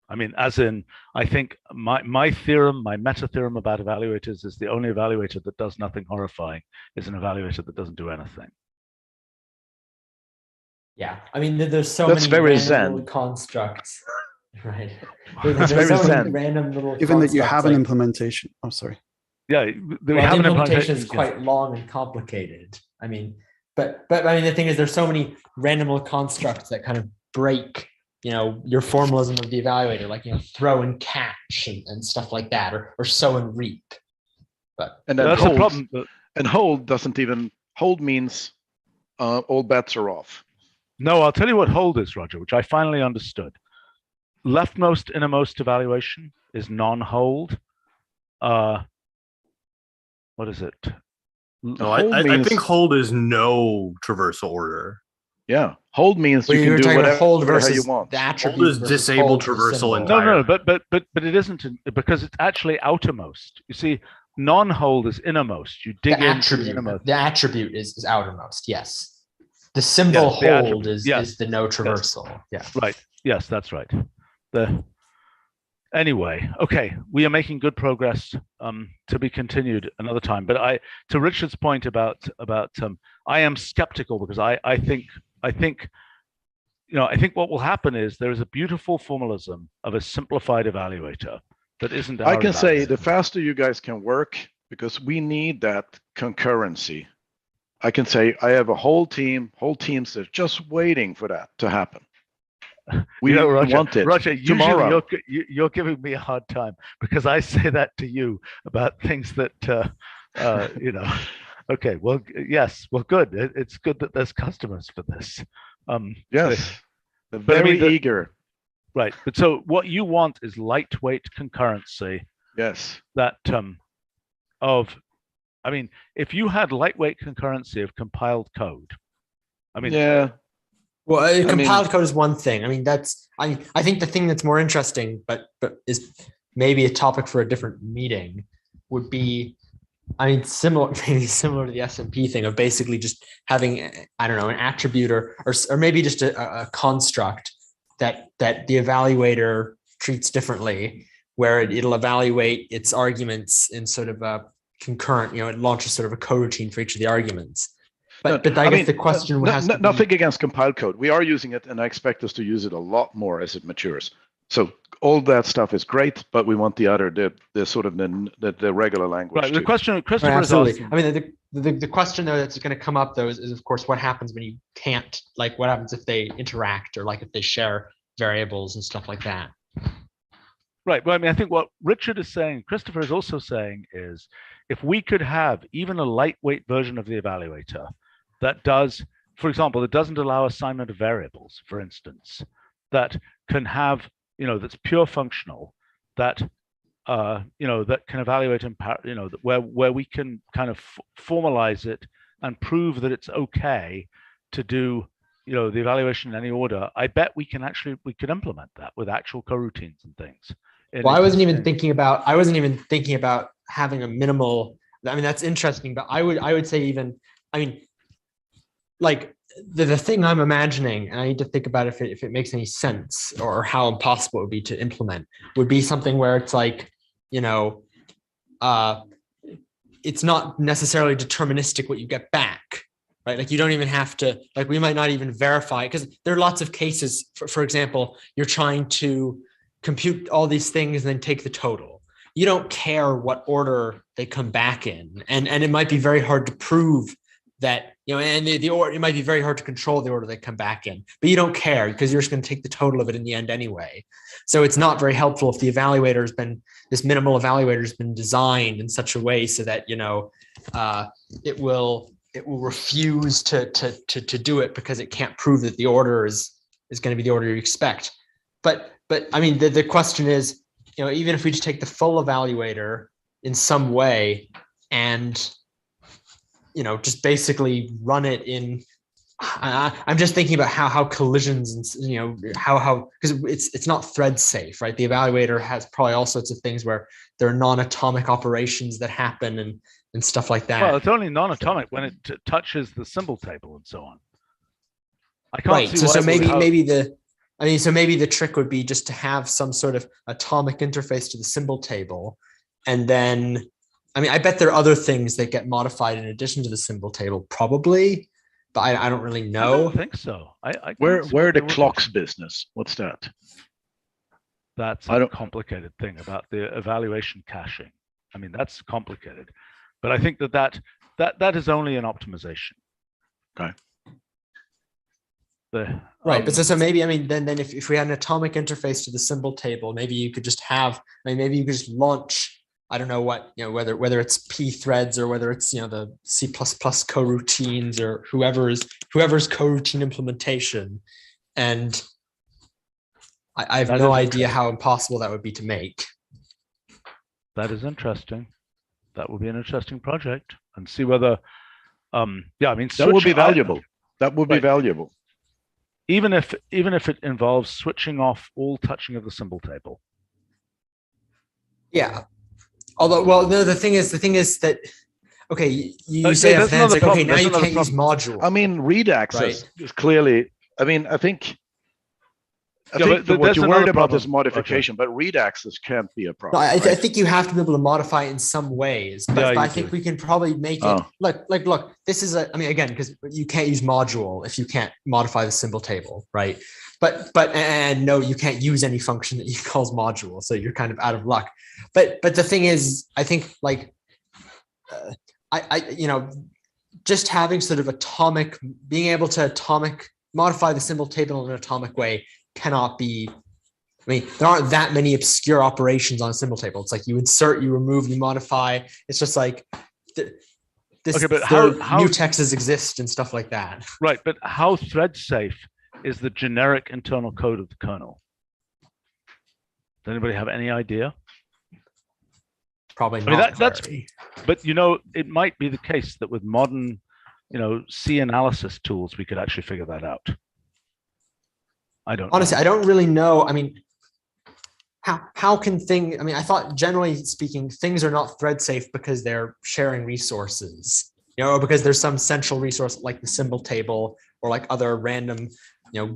I mean, as in, I think my theorem, my meta theorem about evaluators is the only evaluator that does nothing horrifying is an evaluator that doesn't do anything. Yeah, I mean, there's so That's many very random zen. little constructs, right? That's There's very so many zen. random little. Given that you constructs, have an like- implementation. Oh, sorry. Yeah, the implementation is quite long and complicated. I mean, but I mean, the thing is, there's so many random little constructs that kind of break, your formalism of the evaluator, like throw and catch and stuff like that, or sow and reap. But And then that's the problem. And hold doesn't even hold means all bets are off. No, I'll tell you what hold is, Roger, which I finally understood. Leftmost, innermost evaluation is non-hold. What is it? No, I think hold is no traversal order. Yeah, hold means well, you can do whatever, hold whatever versus you want. the attribute Hold is versus disable hold versus traversal symbol. entirely. No, but it isn't because it's actually outermost. You see, non-hold is innermost. You dig into the innermost. The attribute is outermost. Yes. The symbol Yes, the hold is the no traversal. Yeah. Right. Yes, that's right. Anyway, okay, we are making good progress. To be continued another time. But to Richard's point about I am skeptical because I think what will happen is there is a beautiful formalism of a simplified evaluator that isn't. I can say the faster you guys can work, because we need that concurrency. I can say I have a whole teams that are just waiting for that to happen. We Roger, want it Roger, tomorrow. Usually you're giving me a hard time because I say that to you about things that Okay, well, yes, well, good. It's good that there's customers for this, Yes, they're but I very mean, eager. right. But so what you want is lightweight concurrency. Yes. That I mean, if you had lightweight concurrency of compiled code, I mean, yeah. Well, compiled code is one thing. I mean, I think the thing that's more interesting, but is maybe a topic for a different meeting, would be, I mean, maybe similar to the SMP thing of basically just having, I don't know, an attribute or maybe just a construct that the evaluator treats differently, where it'll evaluate its arguments in sort of a concurrent, it launches sort of a coroutine for each of the arguments. But I guess the question has to be, nothing against compiled code. We are using it, and I expect us to use it a lot more as it matures. So all that stuff is great, but we want the sort of the regular language. Right. The question Christopher absolutely. is asking, I mean, the question though that's going to come up though is of course what happens when you can't, like what happens if they interact or like if they share variables and stuff like that. Right. Well, I mean, I think what Richard is saying, Christopher is also saying, is if we could have even a lightweight version of the evaluator that does, for example, that doesn't allow assignment of variables, for instance, that can have, that's pure functional, that, that can evaluate in, where we can kind of formalize it and prove that it's okay to do, the evaluation in any order. I bet we could implement that with actual coroutines and things. Well, I wasn't even thinking about having a minimal. I mean, that's interesting, but I would say even, I mean, like the thing I'm imagining, and I need to think about if it makes any sense or how impossible it would be to implement, would be something where it's like, it's not necessarily deterministic what you get back, right? Like you don't even have to, like we might not even verify, because there are lots of cases, for example, you're trying to compute all these things and then take the total. You don't care what order they come back in. And it might be very hard to prove that, and the order, it might be very hard to control the order they come back in, but you don't care because you're just going to take the total of it in the end anyway. So it's not very helpful if the evaluator has been, this minimal evaluator has been designed in such a way so that, it will refuse to do it because it can't prove that the order is going to be the order you expect. But I mean, the question is, even if we just take the full evaluator in some way and, just basically run it in, I'm just thinking about how collisions and, how, because it's not thread safe, right? The evaluator has probably all sorts of things where there are non-atomic operations that happen and stuff like that. Well, it's only non-atomic when it touches the symbol table and so on. I can't right. see So maybe the trick would be just to have some sort of atomic interface to the symbol table. And then, I mean, I bet there are other things that get modified in addition to the symbol table, probably, but I don't really know. I don't think so. Where the clocks business? What's that? That's a complicated thing about the evaluation caching. I mean, that's complicated, but I think that is only an optimization. Okay. Right, but so maybe, I mean, then if we had an atomic interface to the symbol table, maybe you could just have, maybe you could just launch, I don't know what, whether it's P threads or whether it's, the C++ coroutines or whoever's coroutine implementation. And I have no idea how impossible that would be to make. That is interesting. That would be an interesting project, and see whether, I mean, that would be valuable. That would be valuable. Even if it involves switching off all touching of the symbol table. Yeah. Although, well, no, the thing is that, okay, you say then like, okay, now you can't use module. I mean, read access is clearly, I mean, I think what you're worried about is modification, but read access can't be a problem. No, I think you have to be able to modify it in some ways, but I think we can probably make it look, this is I mean, again, because you can't use module if you can't modify the symbol table, right? But no, you can't use any function that you calls module, so you're kind of out of luck. But the thing is, I think like just having sort of being able to modify the symbol table in an atomic way cannot be, I mean, there aren't that many obscure operations on a symbol table. It's like you insert, you remove, you modify. It's just like how mutexes exist and stuff like that. Right, but how thread safe is the generic internal code of the kernel? Does anybody have any idea? Probably I mean, not. that's, very. but it might be the case that with modern, C analysis tools, we could actually figure that out. I don't Honestly, know. I don't really know. I mean, how can things, I mean, I thought generally speaking, things are not thread safe because they're sharing resources, or because there's some central resource like the symbol table or like other random,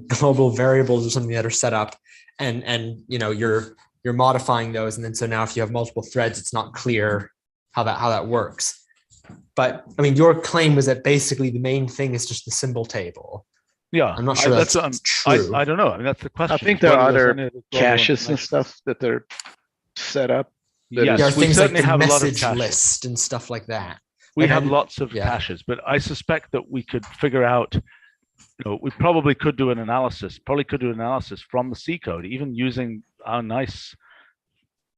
global variables or something that are set up, and you're modifying those. And then so now if you have multiple threads, it's not clear how that works. But I mean, your claim was that basically the main thing is just the symbol table. Yeah, I'm not sure that's true. I don't know. I mean, that's the question. I think there are Whether there's other any global caches and information. stuff that they're set up. that Yes, There are we things like certainly the have a lot of message caches. list and stuff like that. We Like, have I'm- lots of yeah. caches, but I suspect that we could figure out, we probably could do an analysis from the C code, even using our nice,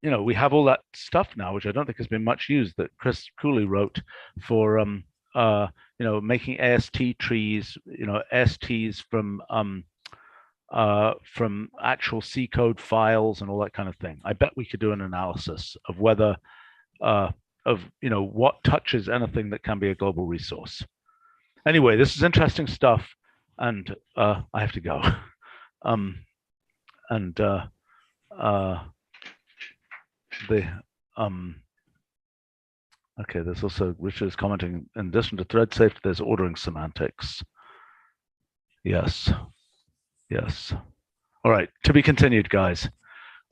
we have all that stuff now, which I don't think has been much used, that Chris Cooley wrote for, making AST trees, ASTs from actual C code files and all that kind of thing. I bet we could do an analysis of whether, what touches anything that can be a global resource. Anyway, this is interesting stuff, and I have to go. Okay, there's also Richard is commenting, in addition to thread safety, there's ordering semantics. Yes. All right, to be continued, guys.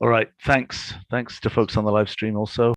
All right, thanks to folks on the live stream also.